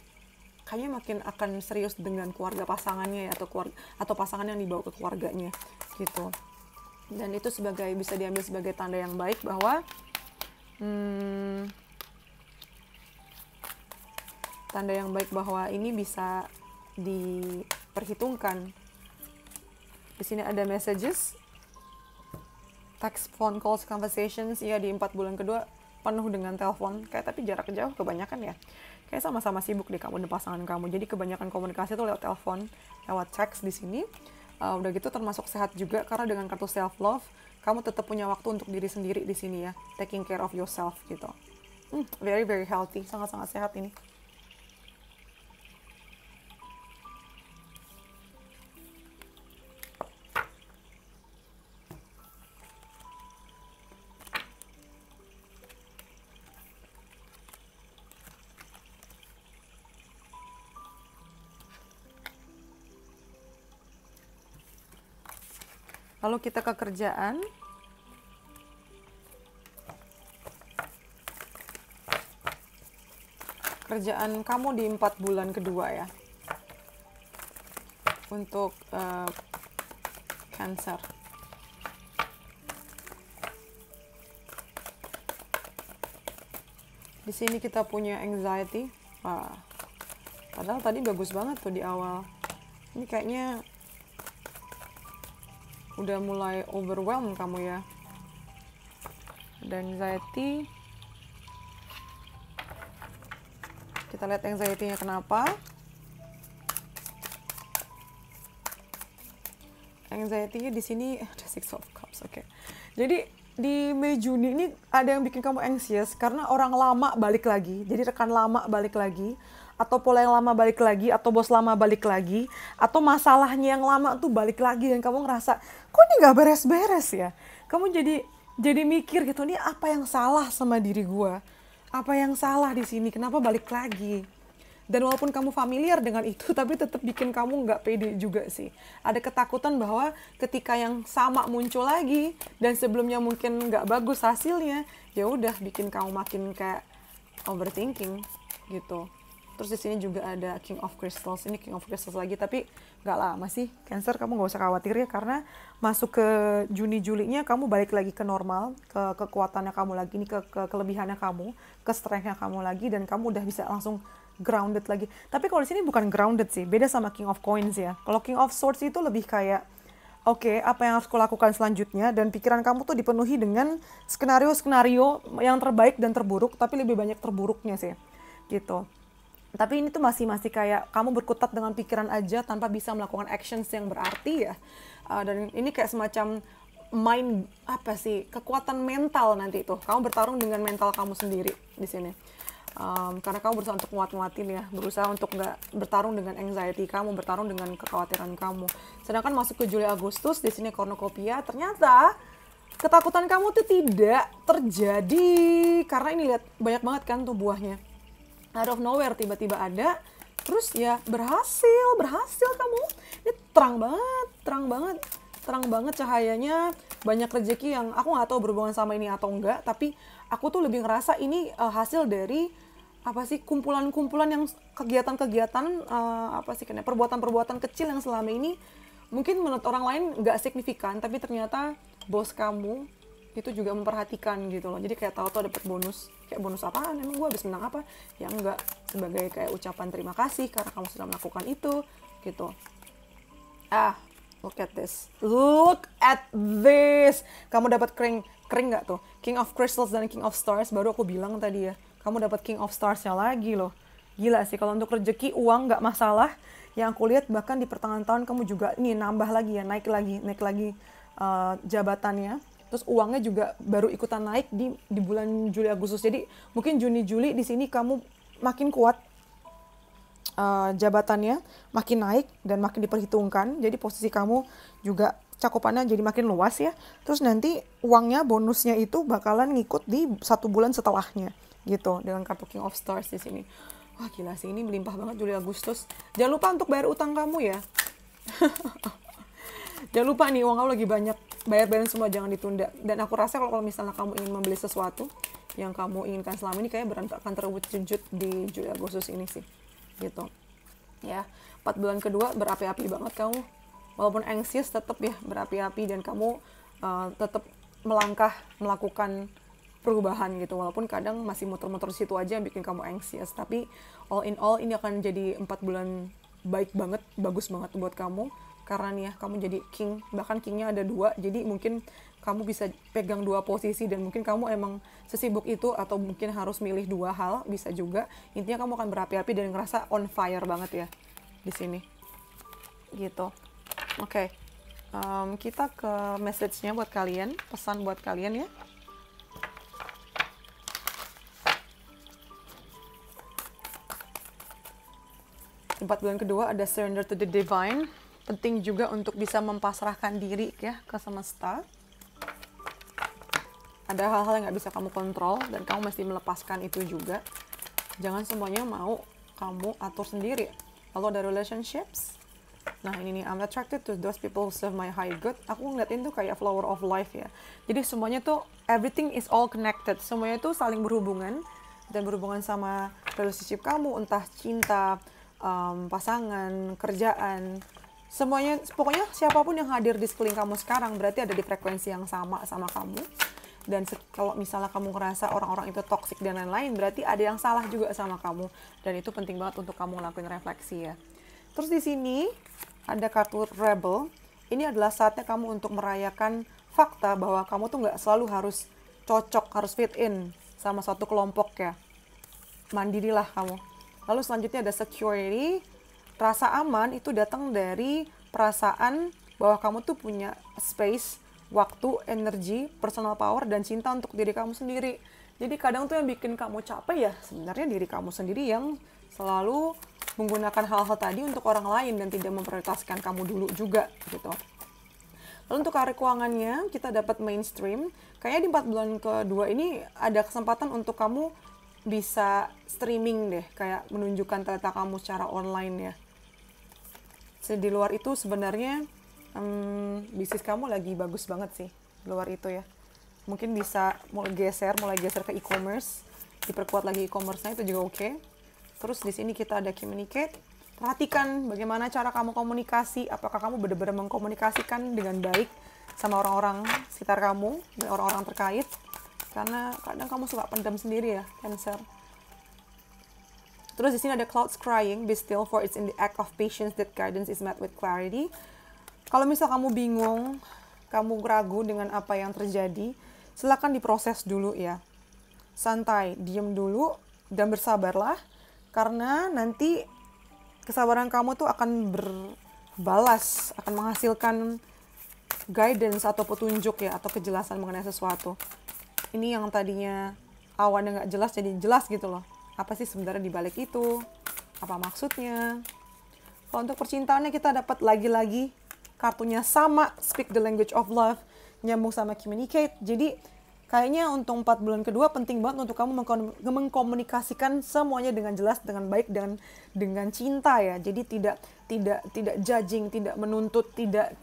[SPEAKER 1] kayaknya makin akan serius dengan keluarga pasangannya ya, atau pasangan yang dibawa ke keluarganya gitu. Dan itu bisa diambil sebagai tanda yang baik bahwa ini bisa diperhitungkan. Di sini ada messages, text, phone calls, conversations ya, di 4 bulan kedua penuh dengan telepon, kayak tapi jarak jauh kebanyakan ya. Kayak sama-sama sibuk deh kamu dan pasangan kamu. Jadi kebanyakan komunikasi tuh lewat telepon, lewat teks di sini. Udah gitu termasuk sehat juga karena dengan kartu self love, kamu tetap punya waktu untuk diri sendiri di sini ya, taking care of yourself gitu. Very very healthy, sangat-sangat sehat ini. Lalu kita ke kerjaan. Kerjaan kamu di 4 bulan kedua ya. Untuk Cancer. Di sini kita punya anxiety. Padahal tadi bagus banget tuh di awal. Ini kayaknya udah mulai overwhelmed kamu ya. Ada anxiety. Kita lihat anxiety-nya kenapa. Anxiety-nya di sini ada Six of Cups, oke. Jadi di Mei Juni ini ada yang bikin kamu anxious karena orang lama balik lagi. Jadi rekan lama balik lagi, atau pola yang lama balik lagi, atau bos lama balik lagi, atau masalahnya yang lama tuh balik lagi dan kamu ngerasa kok ini nggak beres-beres ya. Kamu jadi mikir gitu, nih apa yang salah sama diri gua? Apa yang salah di sini? Kenapa balik lagi? Dan walaupun kamu familiar dengan itu, tapi tetap bikin kamu nggak pede juga sih. Ada ketakutan bahwa ketika yang sama muncul lagi, dan sebelumnya mungkin nggak bagus hasilnya, ya udah bikin kamu makin kayak overthinking gitu. Terus di sini juga ada King of Crystals. Ini King of Crystals lagi, tapi nggak lama sih. Cancer, kamu nggak usah khawatir ya, karena masuk ke Juni-Julinya kamu balik lagi ke normal, ke kekuatannya kamu lagi, ini ke kelebihannya kamu, ke strength-nya kamu lagi, dan kamu udah bisa langsung grounded lagi. Tapi kalau di sini bukan grounded sih, beda sama King of Coins ya. Kalau King of Swords itu lebih kayak, oke, apa yang harus kulakukan selanjutnya, dan pikiran kamu tuh dipenuhi dengan skenario-skenario yang terbaik dan terburuk, tapi lebih banyak terburuknya sih, gitu. Tapi ini tuh masih kayak kamu berkutat dengan pikiran aja tanpa bisa melakukan actions yang berarti ya. Dan ini kayak semacam mind, apa sih, kekuatan mental nanti itu. Kamu bertarung dengan mental kamu sendiri di sini. Karena kamu berusaha untuk nguat-nguatin ya, berusaha untuk nggak bertarung dengan anxiety kamu, bertarung dengan kekhawatiran kamu. Sedangkan masuk ke Juli Agustus, di sini cornucopia, ternyata ketakutan kamu tuh tidak terjadi. Karena ini lihat, banyak banget kan tuh buahnya. Out of nowhere tiba-tiba ada, terus ya berhasil kamu. Ini terang banget cahayanya, banyak rezeki yang aku nggak tahu berhubungan sama ini atau enggak, tapi aku tuh lebih ngerasa ini hasil dari apa sih, kumpulan-kumpulan yang kegiatan-kegiatan apa sih, kayak perbuatan-perbuatan kecil yang selama ini mungkin menurut orang lain nggak signifikan, tapi ternyata bos kamu itu juga memperhatikan gitu loh. Jadi kayak tahu-tahu dapat bonus. Kayak bonus apaan? Emang gue habis menang apa? Ya enggak, sebagai kayak ucapan terima kasih karena kamu sudah melakukan itu gitu. Look at this. Look at this. Kamu dapat kering nggak tuh? King of Crystals dan King of Stars, baru aku bilang tadi ya. Kamu dapat King of Stars-nya lagi loh. Gila sih, kalau untuk rezeki, uang nggak masalah. Yang aku lihat bahkan di pertengahan tahun kamu juga ini nambah lagi ya, naik lagi jabatannya. Terus uangnya juga baru ikutan naik di bulan Juli Agustus. Jadi mungkin Juni Juli di sini kamu makin kuat, jabatannya makin naik dan makin diperhitungkan. Jadi posisi kamu juga cakupannya jadi makin luas ya. Terus nanti uangnya, bonusnya itu bakalan ngikut di 1 bulan setelahnya gitu, dengan kartu King of Stars di sini. Wah gila sih, ini melimpah banget Juli Agustus. Jangan lupa untuk bayar utang kamu ya. Jangan lupa nih, uang kamu lagi banyak, bayar semua, jangan ditunda. Dan aku rasa kalau misalnya kamu ingin membeli sesuatu yang kamu inginkan selama ini, kayaknya akan terwujud di Juli Agustus ini sih gitu ya. 4 bulan kedua berapi-api banget kamu, walaupun anxious tetap ya berapi-api, dan kamu tetap melangkah melakukan perubahan gitu, walaupun kadang masih muter-muter situ aja yang bikin kamu anxious. Tapi all in all ini akan jadi 4 bulan baik banget, bagus banget buat kamu, karena nih ya kamu jadi king, bahkan kingnya ada 2, jadi mungkin kamu bisa pegang 2 posisi, dan mungkin kamu emang sesibuk itu, atau mungkin harus milih 2 hal, bisa juga. Intinya kamu akan berapi-api dan ngerasa on fire banget ya di sini gitu. Oke. Kita ke message-nya buat kalian, pesan buat kalian ya. 4 bulan kedua ada surrender to the divine. Penting juga untuk bisa mempasrahkan diri ya ke semesta. Ada hal-hal yang nggak bisa kamu kontrol dan kamu mesti melepaskan itu juga. Jangan semuanya mau kamu atur sendiri. Lalu ada relationships. Nah ini nih, I'm attracted to those people who serve my high good. Aku ngeliatin tuh kayak flower of life ya. Jadi semuanya tuh, everything is all connected. Semuanya tuh saling berhubungan. Dan berhubungan sama relationship kamu, entah cinta, pasangan, kerjaan. Semuanya, pokoknya siapapun yang hadir di sekeliling kamu sekarang berarti ada di frekuensi yang sama kamu. Dan kalau misalnya kamu ngerasa orang-orang itu toksik dan lain-lain, berarti ada yang salah juga sama kamu. Dan itu penting banget untuk kamu ngelakuin refleksi ya. Terus di sini ada kartu Rebel. Ini adalah saatnya kamu untuk merayakan fakta bahwa kamu tuh nggak selalu harus cocok, harus fit in sama suatu kelompok ya. Mandirilah kamu. Lalu selanjutnya ada security. Rasa aman itu datang dari perasaan bahwa kamu tuh punya space, waktu, energi, personal power, dan cinta untuk diri kamu sendiri. Jadi kadang tuh yang bikin kamu capek ya sebenarnya diri kamu sendiri yang selalu menggunakan hal-hal tadi untuk orang lain dan tidak memprioritaskan kamu dulu juga gitu. Lalu untuk karir keuangannya kita dapat mainstream. Kayaknya di 4 bulan kedua ini ada kesempatan untuk kamu bisa streaming deh, kayak menunjukkan data kamu secara online ya. Di luar itu sebenarnya bisnis kamu lagi bagus banget sih di luar itu ya. Mungkin bisa mulai geser ke e-commerce, diperkuat lagi e-commerce-nya itu juga oke. Terus di sini kita ada communicate. Perhatikan bagaimana cara kamu komunikasi, apakah kamu benar-benar mengkomunikasikan dengan baik sama orang-orang sekitar kamu dan orang-orang terkait. Karena kadang kamu suka pendam sendiri ya, Cancer. Terus di sini ada clouds crying, be still for it's in the act of patience that guidance is met with clarity. Kalau misal kamu bingung, kamu ragu dengan apa yang terjadi, silakan diproses dulu ya. Santai, diem dulu dan bersabarlah. Karena nanti kesabaran kamu tuh akan berbalas, akan menghasilkan guidance atau petunjuk ya, atau kejelasan mengenai sesuatu. Ini yang tadinya awannya nggak jelas jadi jelas gitu loh. Apa sih sebenarnya dibalik itu? Apa maksudnya? Kalau untuk percintaannya kita dapat lagi-lagi kartunya sama, speak the language of love, nyambung sama communicate. Jadi kayaknya untuk 4 bulan kedua penting banget untuk kamu mengkomunikasikan semuanya dengan jelas, dengan baik, dengan cinta ya. Jadi tidak judging, tidak menuntut, tidak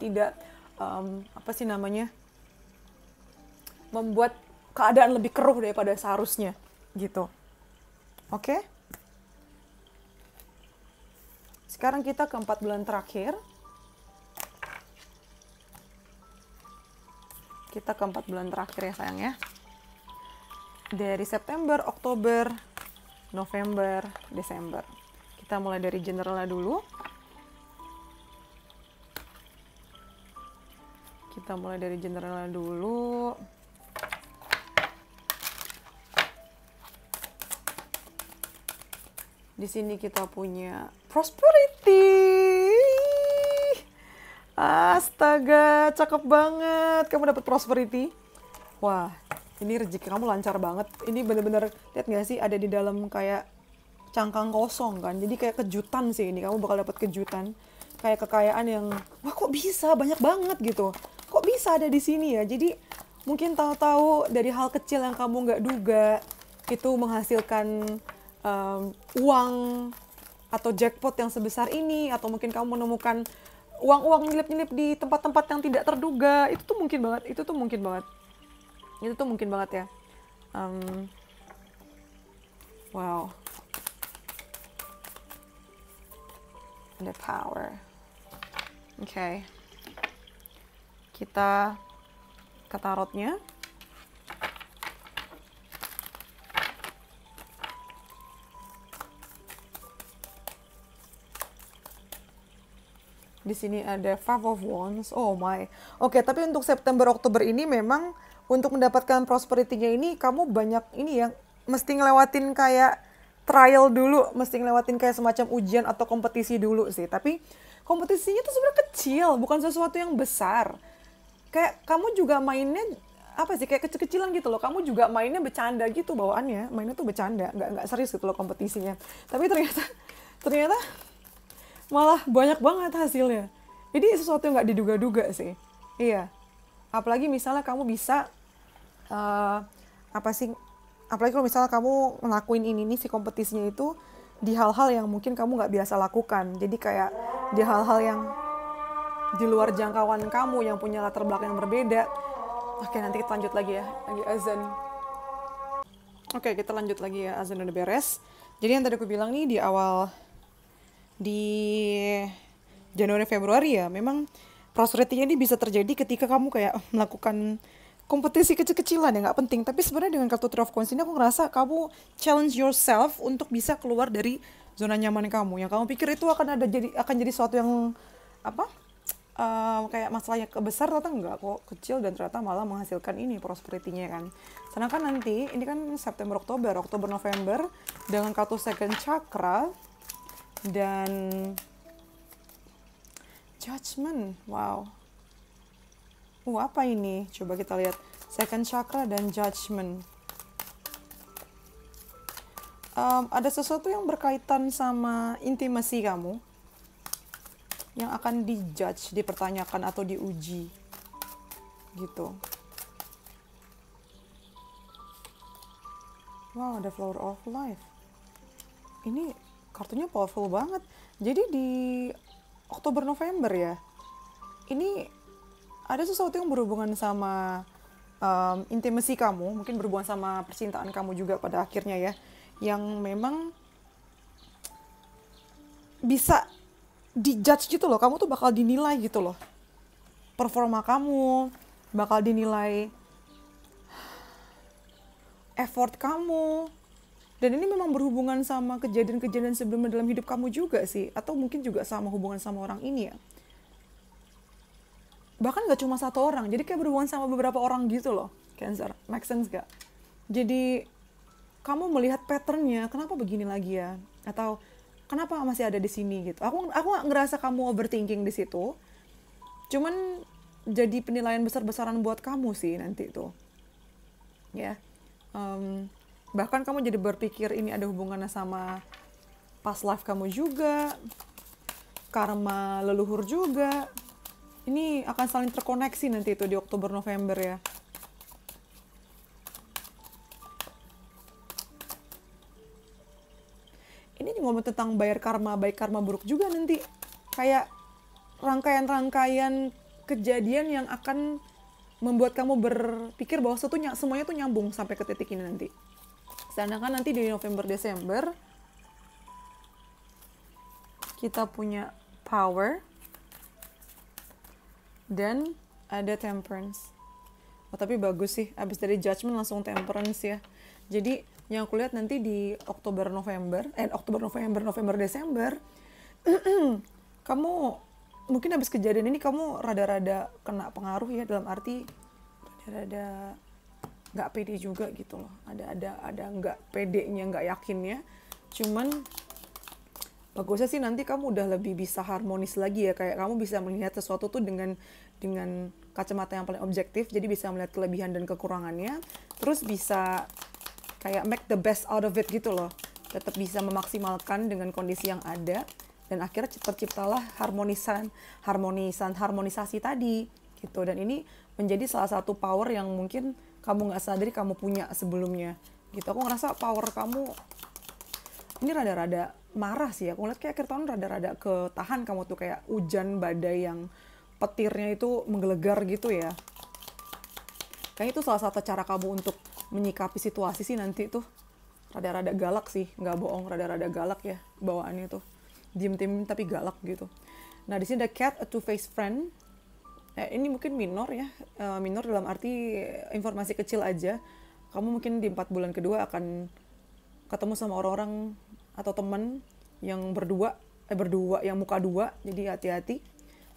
[SPEAKER 1] membuat keadaan lebih keruh daripada seharusnya gitu. Oke? Sekarang kita ke 4 bulan terakhir. Kita ke 4 bulan terakhir ya sayang ya. Dari September, Oktober, November, Desember. Kita mulai dari generalnya dulu. Di sini kita punya prosperity. Astaga, cakep banget. Kamu dapat prosperity. Wah, ini rezeki kamu lancar banget. Ini bener-bener, lihat gak sih, ada di dalam kayak cangkang kosong kan. Jadi kayak kejutan sih ini. Kamu bakal dapat kejutan. Kayak kekayaan yang, wah kok bisa, banyak banget gitu. Kok bisa ada di sini ya. Jadi mungkin tahu-tahu dari hal kecil yang kamu nggak duga, itu menghasilkan uang atau jackpot yang sebesar ini, atau mungkin kamu menemukan uang-uang nyelip-nyelip di tempat-tempat yang tidak terduga. Itu tuh mungkin banget ya. Wow, the power. Oke. Kita ke tarotnya. Di sini ada Five of Wands. Oh my. Oke, tapi untuk September, Oktober ini memang untuk mendapatkan prosperity-nya ini kamu banyak ini ya, mesti ngelewatin kayak trial dulu, mesti ngelewatin kayak semacam ujian atau kompetisi dulu sih. Tapi kompetisinya tuh sebenarnya kecil, bukan sesuatu yang besar. Kayak kamu juga mainnya apa sih, kayak kecil-kecilan gitu loh. Kamu juga mainnya bercanda gitu bawaannya, mainnya tuh bercanda, nggak serius gitu loh kompetisinya. Tapi ternyata malah banyak banget hasilnya. Jadi sesuatu yang nggak diduga-duga sih. Iya. Apalagi misalnya kamu bisa apalagi kalau misalnya kamu ngelakuin ini nih, si kompetisinya itu di hal-hal yang mungkin kamu nggak biasa lakukan. Jadi kayak di hal-hal yang di luar jangkauan kamu, yang punya latar belakang yang berbeda. Oke, nanti kita lanjut lagi ya. Lagi azan. Oke, kita lanjut lagi ya. Azan udah beres. Jadi yang tadi aku bilang nih di Januari Februari ya, memang prosperity-nya ini bisa terjadi ketika kamu kayak melakukan kompetisi kecil-kecilan yang nggak penting. Tapi sebenarnya dengan kartu Three of Coins ini aku ngerasa kamu challenge yourself untuk bisa keluar dari zona nyaman kamu. Yang kamu pikir itu akan jadi suatu yang kayak masalahnya kebesar, ternyata enggak kok, kecil, dan ternyata malah menghasilkan ini prosperity-nya kan. Sedangkan nanti ini kan September, Oktober, November dengan kartu second chakra dan judgment. Wow. Apa ini? Coba kita lihat. Second chakra dan judgment. Ada sesuatu yang berkaitan sama intimasi kamu yang akan dijudge, dipertanyakan atau diuji gitu. Wow, ada Flower of Life. Ini kartunya powerful banget. Jadi di Oktober November ya, ini ada sesuatu yang berhubungan sama intimasi kamu, mungkin berhubungan sama percintaan kamu juga pada akhirnya ya, yang memang bisa dijudge gitu loh. Kamu tuh bakal dinilai gitu loh, performa kamu bakal dinilai, effort kamu. Dan ini memang berhubungan sama kejadian-kejadian sebelumnya dalam hidup kamu juga sih, atau mungkin juga sama hubungan sama orang ini ya. Bahkan gak cuma satu orang, jadi kayak berhubungan sama beberapa orang gitu loh, Cancer. Make sense gak? Jadi kamu melihat patternnya, kenapa begini lagi ya, atau kenapa masih ada di sini gitu. Aku gak ngerasa kamu overthinking di situ, cuman jadi penilaian besar-besaran buat kamu sih nanti tuh ya. Bahkan kamu jadi berpikir ini ada hubungannya sama past life kamu juga, karma leluhur juga. Ini akan saling terkoneksi nanti itu di Oktober November ya. Ini ngomong tentang bayar karma, baik karma buruk juga nanti. Kayak rangkaian-rangkaian kejadian yang akan membuat kamu berpikir bahwa semuanya tuh nyambung sampai ke titik ini nanti. Sedangkan nanti di November, Desember, kita punya power dan ada temperance. Tapi bagus sih, abis dari judgment langsung temperance ya. Jadi yang aku lihat nanti di Oktober, November, Desember, kamu mungkin habis kejadian ini kamu rada-rada kena pengaruh ya, dalam arti rada-rada nggak pede juga gitu loh. Ada nggak pedenya, nggak yakinnya. Cuman bagusnya sih nanti kamu udah lebih bisa harmonis lagi ya, kayak kamu bisa melihat sesuatu tuh dengan kacamata yang paling objektif, jadi bisa melihat kelebihan dan kekurangannya, terus bisa kayak make the best out of it gitu loh, tetap bisa memaksimalkan dengan kondisi yang ada, dan akhirnya terciptalah harmonisasi tadi gitu. Dan ini menjadi salah satu power yang mungkin kamu nggak sadari kamu punya sebelumnya gitu. Aku ngerasa power kamu ini rada-rada marah sih. Aku ngeliat kayak akhir tahun rada-rada ketahan kamu tuh, kayak hujan badai yang petirnya itu menggelegar gitu ya. Kayaknya itu salah satu cara kamu untuk menyikapi situasi sih nanti tuh. Rada-rada galak sih, nggak bohong, rada-rada galak ya bawaannya tuh. Diem-diem tapi galak gitu. Nah di sini ada cat, a two-faced friend. Ini mungkin minor ya, minor dalam arti informasi kecil aja. Kamu mungkin di 4 bulan kedua akan ketemu sama orang-orang atau teman yang berdua yang muka dua, jadi hati-hati.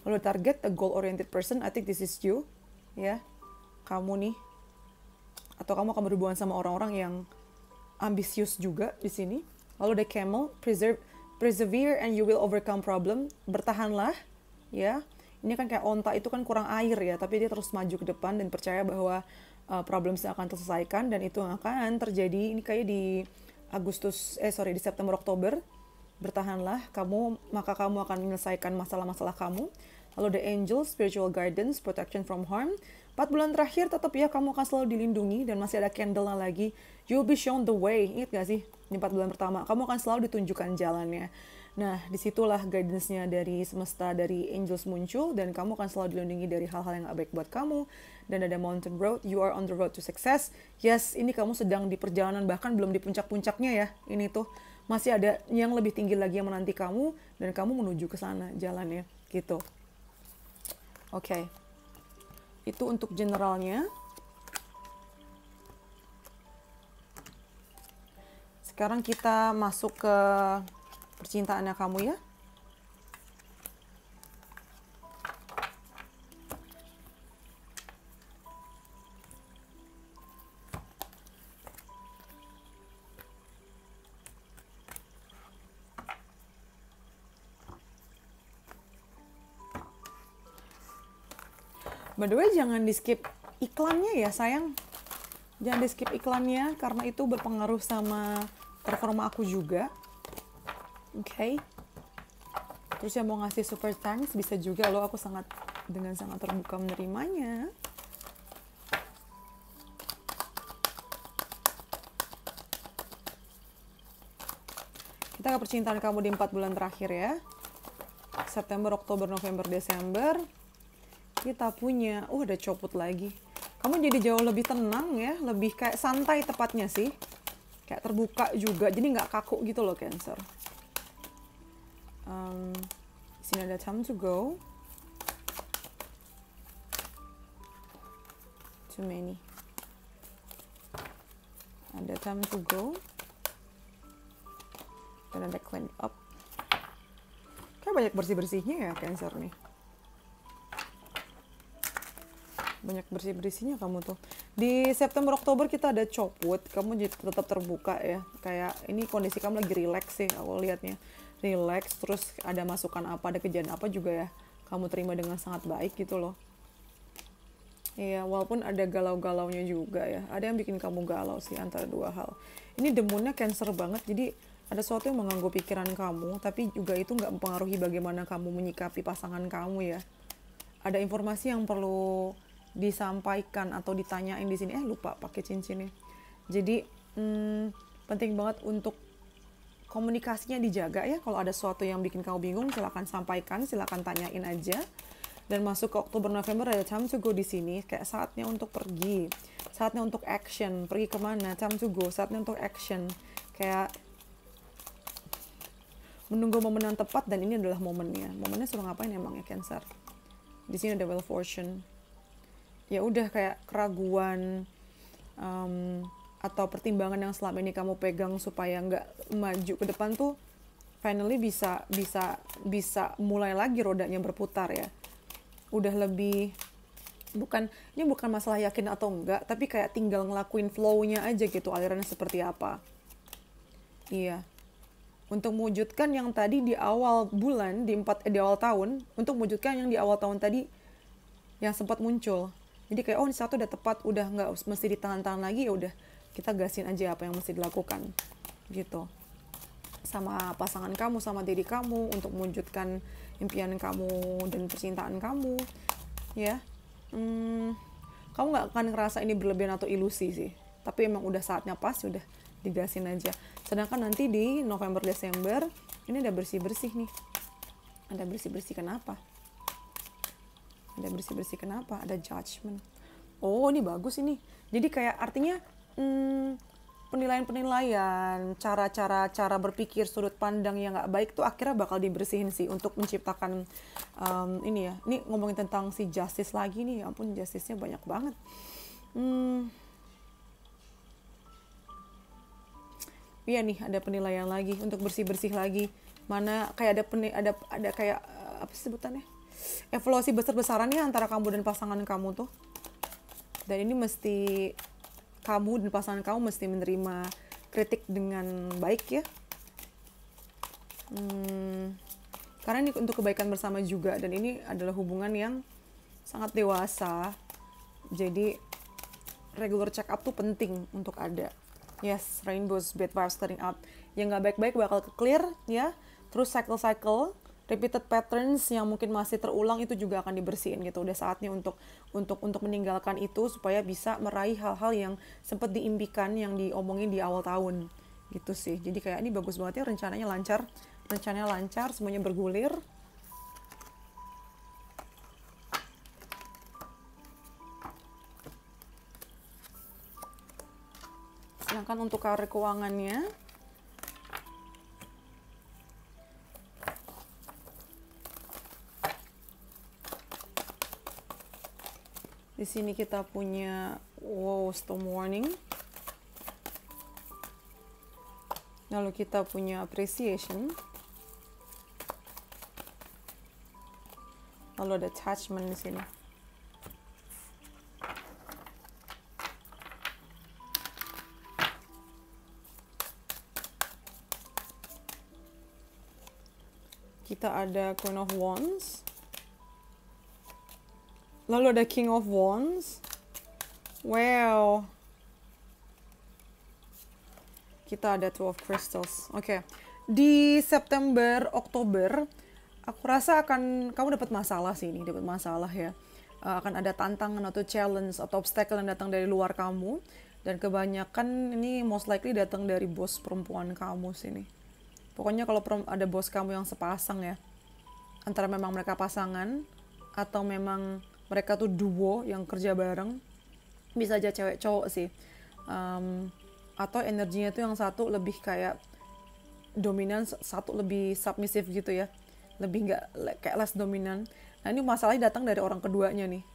[SPEAKER 1] Lalu target, a goal-oriented person, I think this is you, ya, kamu nih, atau kamu akan berhubungan sama orang-orang yang ambisius juga di sini. Lalu the camel, persevere and you will overcome problem, bertahanlah, ya. Ini kan kayak onta itu kan kurang air ya, tapi dia terus maju ke depan dan percaya bahwa problem akan terselesaikan, dan itu akan terjadi. Ini kayak di di September, Oktober. Bertahanlah kamu, maka kamu akan menyelesaikan masalah-masalah kamu. Lalu the angel, spiritual guidance, protection from harm. 4 bulan terakhir tetap ya kamu akan selalu dilindungi, dan masih ada candle lagi. You'll be shown the way. Ingat gak sih? Di 4 bulan pertama kamu akan selalu ditunjukkan jalannya. Nah, disitulah guidance-nya dari semesta, dari angels muncul, dan kamu akan selalu dilindungi dari hal-hal yang gak baik buat kamu. Dan ada mountain road, you are on the road to success. Yes, ini kamu sedang di perjalanan, bahkan belum di puncak-puncaknya ya. Ini tuh masih ada yang lebih tinggi lagi yang menanti kamu, dan kamu menuju ke sana jalannya, gitu. Oke. Itu untuk generalnya. Sekarang kita masuk ke percintaannya kamu ya. By the way, jangan di skip iklannya ya sayang. Jangan di skip iklannya karena itu berpengaruh sama performa aku juga. Oke. Terus yang mau ngasih super thanks bisa juga loh, aku dengan sangat terbuka menerimanya. Kita ke percintaan kamu di 4 bulan terakhir ya. September, Oktober, November, Desember. Kita punya, ada copot lagi. Kamu jadi jauh lebih tenang ya, lebih kayak santai tepatnya sih. Kayak terbuka juga, jadi nggak kaku gitu loh Cancer. Di sini ada time to go. Too many. Ada time to go. Dan ada clean up. Kayak banyak bersih-bersihnya ya Cancer nih. Banyak bersih-bersihnya kamu tuh. Di September, Oktober kita ada copot. Kamu tetap terbuka ya. Kayak ini kondisi kamu lagi relax sih aku lihatnya. Relax, terus ada masukan apa, ada kejadian apa juga ya. Kamu terima dengan sangat baik gitu loh. Iya, walaupun ada galau-galaunya juga ya. Ada yang bikin kamu galau sih antara dua hal. Ini demonnya Cancer banget, jadi ada sesuatu yang mengganggu pikiran kamu, tapi juga itu nggak mempengaruhi bagaimana kamu menyikapi pasangan kamu ya. Ada informasi yang perlu disampaikan atau ditanyain di sini. Lupa pakai cincinnya. Jadi penting banget untuk komunikasinya dijaga ya. Kalau ada sesuatu yang bikin kamu bingung, silakan sampaikan, silakan tanyain aja. Dan masuk ke Oktober, November ada time to go di sini. Kayak saatnya untuk pergi, saatnya untuk action. Pergi kemana? Time to go. Saatnya untuk action. Kayak menunggu momen yang tepat, dan ini adalah momennya. Momennya suruh ngapain emang ya Cancer? Di sini ada Wheel of Fortune. Ya udah kayak keraguan atau pertimbangan yang selama ini kamu pegang supaya nggak maju ke depan tuh finally bisa mulai lagi rodanya berputar ya. Udah lebih ini bukan masalah yakin atau enggak, tapi kayak tinggal ngelakuin flow-nya aja gitu, alirannya seperti apa. Iya. Untuk mewujudkan yang tadi di awal bulan di awal tahun, untuk mewujudkan yang di awal tahun tadi yang sempat muncul. Jadi kayak ini satu udah tepat, udah nggak mesti ditahan-tahan lagi, ya udah kita gasin aja apa yang mesti dilakukan gitu. Sama pasangan kamu, sama diri kamu untuk mewujudkan impian kamu dan percintaan kamu. Ya. Kamu nggak akan ngerasa ini berlebihan atau ilusi sih. Tapi emang udah saatnya pas, udah digasin aja. Sedangkan nanti di November, Desember ini ada bersih-bersih nih. Ada bersih-bersih kenapa? Ada bersih-bersih kenapa? Ada judgment. Ini bagus ini. Jadi kayak artinya penilaian-penilaian, cara berpikir, sudut pandang yang nggak baik tuh akhirnya bakal dibersihin sih untuk menciptakan ini ya. Ini ngomongin tentang si justice lagi nih. Ya ampun, justice-nya banyak banget. Iya nih, ada penilaian lagi untuk bersih-bersih lagi. Mana kayak ada kayak apa sebutannya? Evaluasi besar-besarannya antara kamu dan pasangan kamu tuh. Dan ini mesti kamu dan pasangan kamu mesti menerima kritik dengan baik ya. Karena ini untuk kebaikan bersama juga, dan ini adalah hubungan yang sangat dewasa. Jadi regular check up tuh penting untuk ada. Yes, rainbows, bad vibes stirring up. Yang nggak baik-baik bakal clear ya. Terus cycle, repeated patterns yang mungkin masih terulang itu juga akan dibersihin gitu. Udah saatnya untuk meninggalkan itu supaya bisa meraih hal-hal yang sempat diimpikan, yang diomongin di awal tahun gitu sih. Jadi kayak ini bagus banget ya, rencananya lancar, semuanya bergulir. Sedangkan untuk karir keuangannya, di sini kita punya storm warning. Lalu kita punya appreciation. Lalu ada attachment di sini. Kita ada Queen of Wands. Lalu ada King of Wands. Wow. Kita ada Two of Crystals. Oke. Di September, Oktober, aku rasa kamu dapat masalah sih ini, dapat masalah ya. Akan ada tantangan atau challenge atau obstacle yang datang dari luar kamu, dan kebanyakan ini most likely datang dari bos perempuan kamu sini. Pokoknya kalau ada bos kamu yang sepasang ya, antara memang mereka pasangan atau memang mereka tuh duo yang kerja bareng, bisa aja cewek cowok sih. Atau energinya tuh yang satu lebih kayak dominan, satu lebih submissive gitu ya, lebih nggak kayak less dominan. Nah ini masalahnya datang dari orang keduanya nih,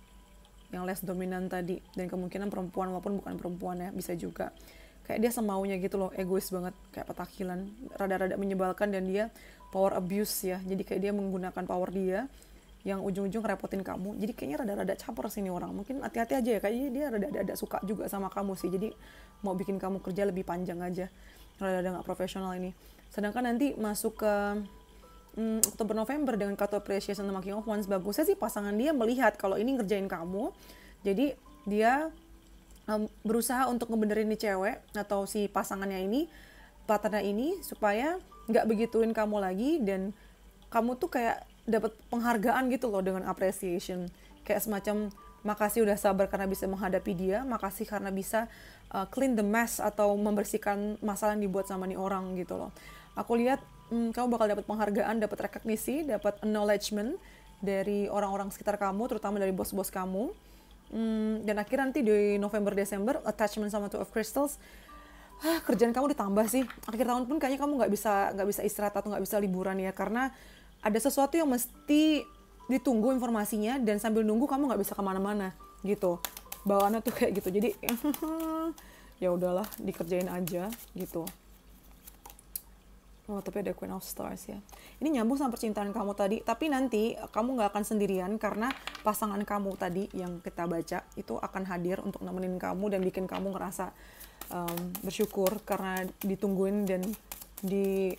[SPEAKER 1] yang less dominan tadi, dan kemungkinan perempuan maupun bukan perempuan ya, bisa juga kayak dia semaunya gitu loh, egois banget, kayak petakilan, rada-rada menyebalkan, dan dia power abuse ya, jadi kayak dia menggunakan power dia yang ujung-ujung repotin kamu. Jadi kayaknya rada-rada caper sini orang, mungkin hati-hati aja ya, kayaknya dia rada-rada suka juga sama kamu sih, jadi mau bikin kamu kerja lebih panjang aja, rada-rada nggak profesional ini. Sedangkan nanti masuk ke Oktober November dengan kartu appreciation sama King of Wands, bagusnya sih pasangan dia melihat kalau ini ngerjain kamu, jadi dia berusaha untuk ngebenerin nih cewek atau si pasangannya ini, partnernya ini, supaya nggak begituin kamu lagi, dan kamu tuh kayak dapat penghargaan gitu loh dengan appreciation, kayak semacam makasih udah sabar karena bisa menghadapi dia, makasih karena bisa clean the mess atau membersihkan masalah yang dibuat sama nih orang gitu loh. Aku lihat kamu bakal dapat penghargaan, dapat rekognisi, dapat acknowledgement dari orang-orang sekitar kamu, terutama dari bos-bos kamu. Dan akhirnya nanti di November-Desember, attachment sama Two of Crystals, kerjaan kamu ditambah sih. Akhir tahun pun kayaknya kamu nggak bisa istirahat atau nggak bisa liburan ya, karena ada sesuatu yang mesti ditunggu informasinya, dan sambil nunggu kamu nggak bisa kemana-mana gitu. Bawaannya tuh kayak gitu, jadi ya udahlah dikerjain aja gitu. Oh, tapi ada Queen of Stars ya. Ini nyambung sama percintaan kamu tadi, tapi nanti kamu nggak akan sendirian, karena pasangan kamu tadi yang kita baca itu akan hadir untuk nemenin kamu dan bikin kamu ngerasa bersyukur karena ditungguin dan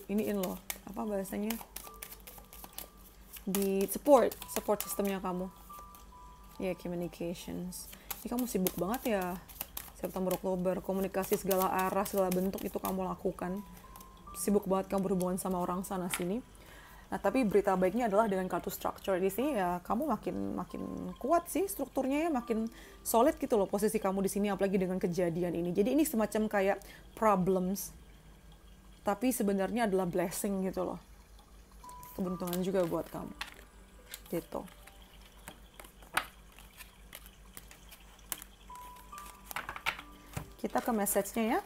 [SPEAKER 1] iniin loh, apa bahasanya, di support sistemnya kamu. Ya, communications. Ini kamu sibuk banget ya, September, Oktober, komunikasi segala arah, segala bentuk itu kamu lakukan. Sibuk banget kamu berhubungan sama orang sana sini. Nah, tapi berita baiknya adalah dengan kartu structure di sini ya, kamu makin kuat sih strukturnya ya, makin solid gitu loh posisi kamu di sini, apalagi dengan kejadian ini. Jadi ini semacam kayak problems, tapi sebenarnya adalah blessing gitu loh. Keberuntungan juga buat kamu. Gitu. Kita ke message-nya ya,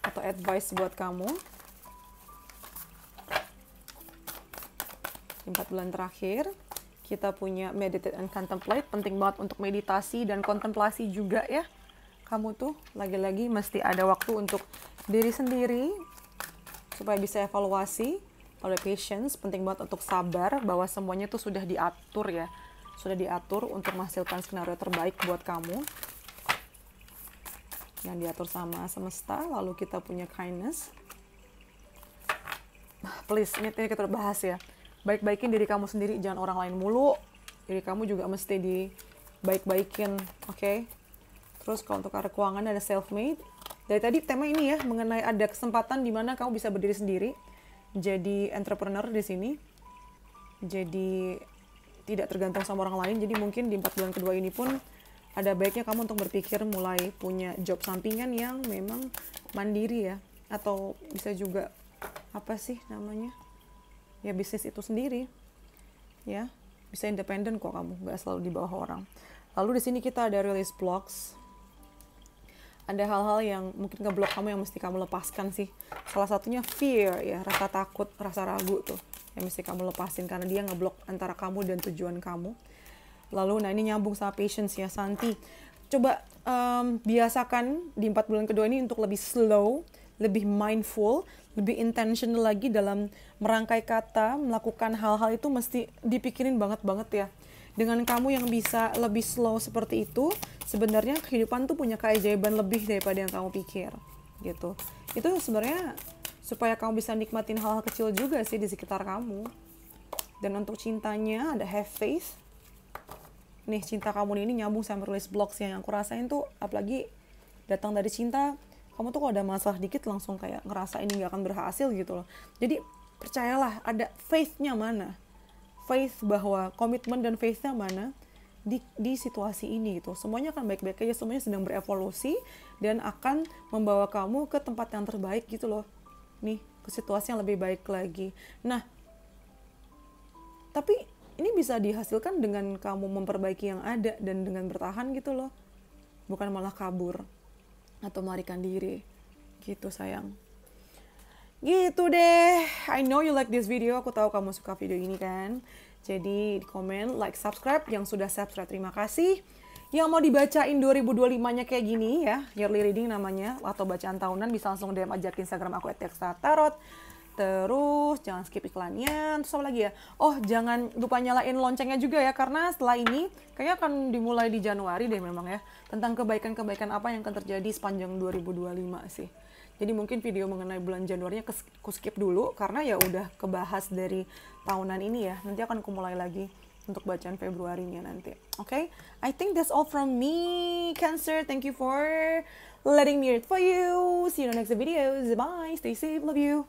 [SPEAKER 1] atau advice buat kamu 4 bulan terakhir. Kita punya meditate and contemplate, penting banget untuk meditasi dan kontemplasi juga ya. Kamu tuh lagi-lagi mesti ada waktu untuk diri sendiri supaya bisa evaluasi. Ada patience, penting banget untuk sabar bahwa semuanya tuh sudah diatur ya, sudah diatur untuk menghasilkan skenario terbaik buat kamu yang diatur sama semesta. Lalu kita punya kindness. Please, ini kita udah bahas ya. Baik-baikin diri kamu sendiri, jangan orang lain mulu. Diri kamu juga mesti dibaik-baikin, oke? Terus kalau untuk arah keuangan ada self-made. Dari tadi tema ini ya, mengenai ada kesempatan di mana kamu bisa berdiri sendiri, jadi entrepreneur di sini. Jadi tidak tergantung sama orang lain. Jadi mungkin di 4 bulan kedua ini pun ada baiknya kamu untuk berpikir mulai punya job sampingan yang memang mandiri ya, atau bisa juga apa sih namanya ya, bisnis itu sendiri ya, bisa independen kok kamu, nggak selalu di bawah orang. Lalu di sini kita ada release blocks, ada hal-hal yang mungkin ngeblok kamu yang mesti kamu lepaskan sih. Salah satunya fear ya, rasa takut, rasa ragu tuh yang mesti kamu lepasin, karena dia ngeblok antara kamu dan tujuan kamu. Lalu, nah ini nyambung sama patience ya, Santi. Coba biasakan di 4 bulan kedua ini untuk lebih slow, lebih mindful, lebih intentional lagi dalam merangkai kata, melakukan hal-hal itu mesti dipikirin banget ya. Dengan kamu yang bisa lebih slow seperti itu, sebenarnya kehidupan tuh punya keajaiban lebih daripada yang kamu pikir, gitu. Itu sebenarnya supaya kamu bisa nikmatin hal-hal kecil juga sih di sekitar kamu. Dan untuk cintanya ada have faith. nih cinta kamu ini nyambung sama release blocks yang aku rasain tuh, apalagi datang dari cinta, kamu tuh kalau ada masalah dikit langsung kayak ngerasa ini gak akan berhasil gitu loh. Jadi percayalah, ada faith-nya mana, faith bahwa komitmen dan faith-nya mana di situasi ini gitu. Semuanya akan baik-baik aja, semuanya sedang berevolusi dan akan membawa kamu ke tempat yang terbaik gitu loh, nih ke situasi yang lebih baik lagi. Nah, tapi ini bisa dihasilkan dengan kamu memperbaiki yang ada dan dengan bertahan gitu loh, bukan malah kabur atau melarikan diri gitu sayang. Gitu deh, I know you like this video, aku tahu kamu suka video ini kan. Jadi di komen, like, subscribe. Yang sudah subscribe terima kasih. Yang mau dibacain 2025-nya kayak gini ya, yearly reading namanya, atau bacaan tahunan, bisa langsung DM aja ke Instagram aku @textatarot. Terus jangan skip iklannya. Terus apa lagi ya? Oh, jangan lupa nyalain loncengnya juga ya, karena setelah ini kayaknya akan dimulai di Januari deh memang ya, tentang kebaikan-kebaikan apa yang akan terjadi sepanjang 2025 sih. Jadi mungkin video mengenai bulan Januarinya aku skip dulu karena ya udah kebahas dari tahunan ini ya. Nanti akan aku mulai lagi untuk bacaan Februarinya nanti. Okay? I think that's all from me, Cancer. Thank you for letting me read for you. See you in the next videos. Bye. Stay safe. Love you.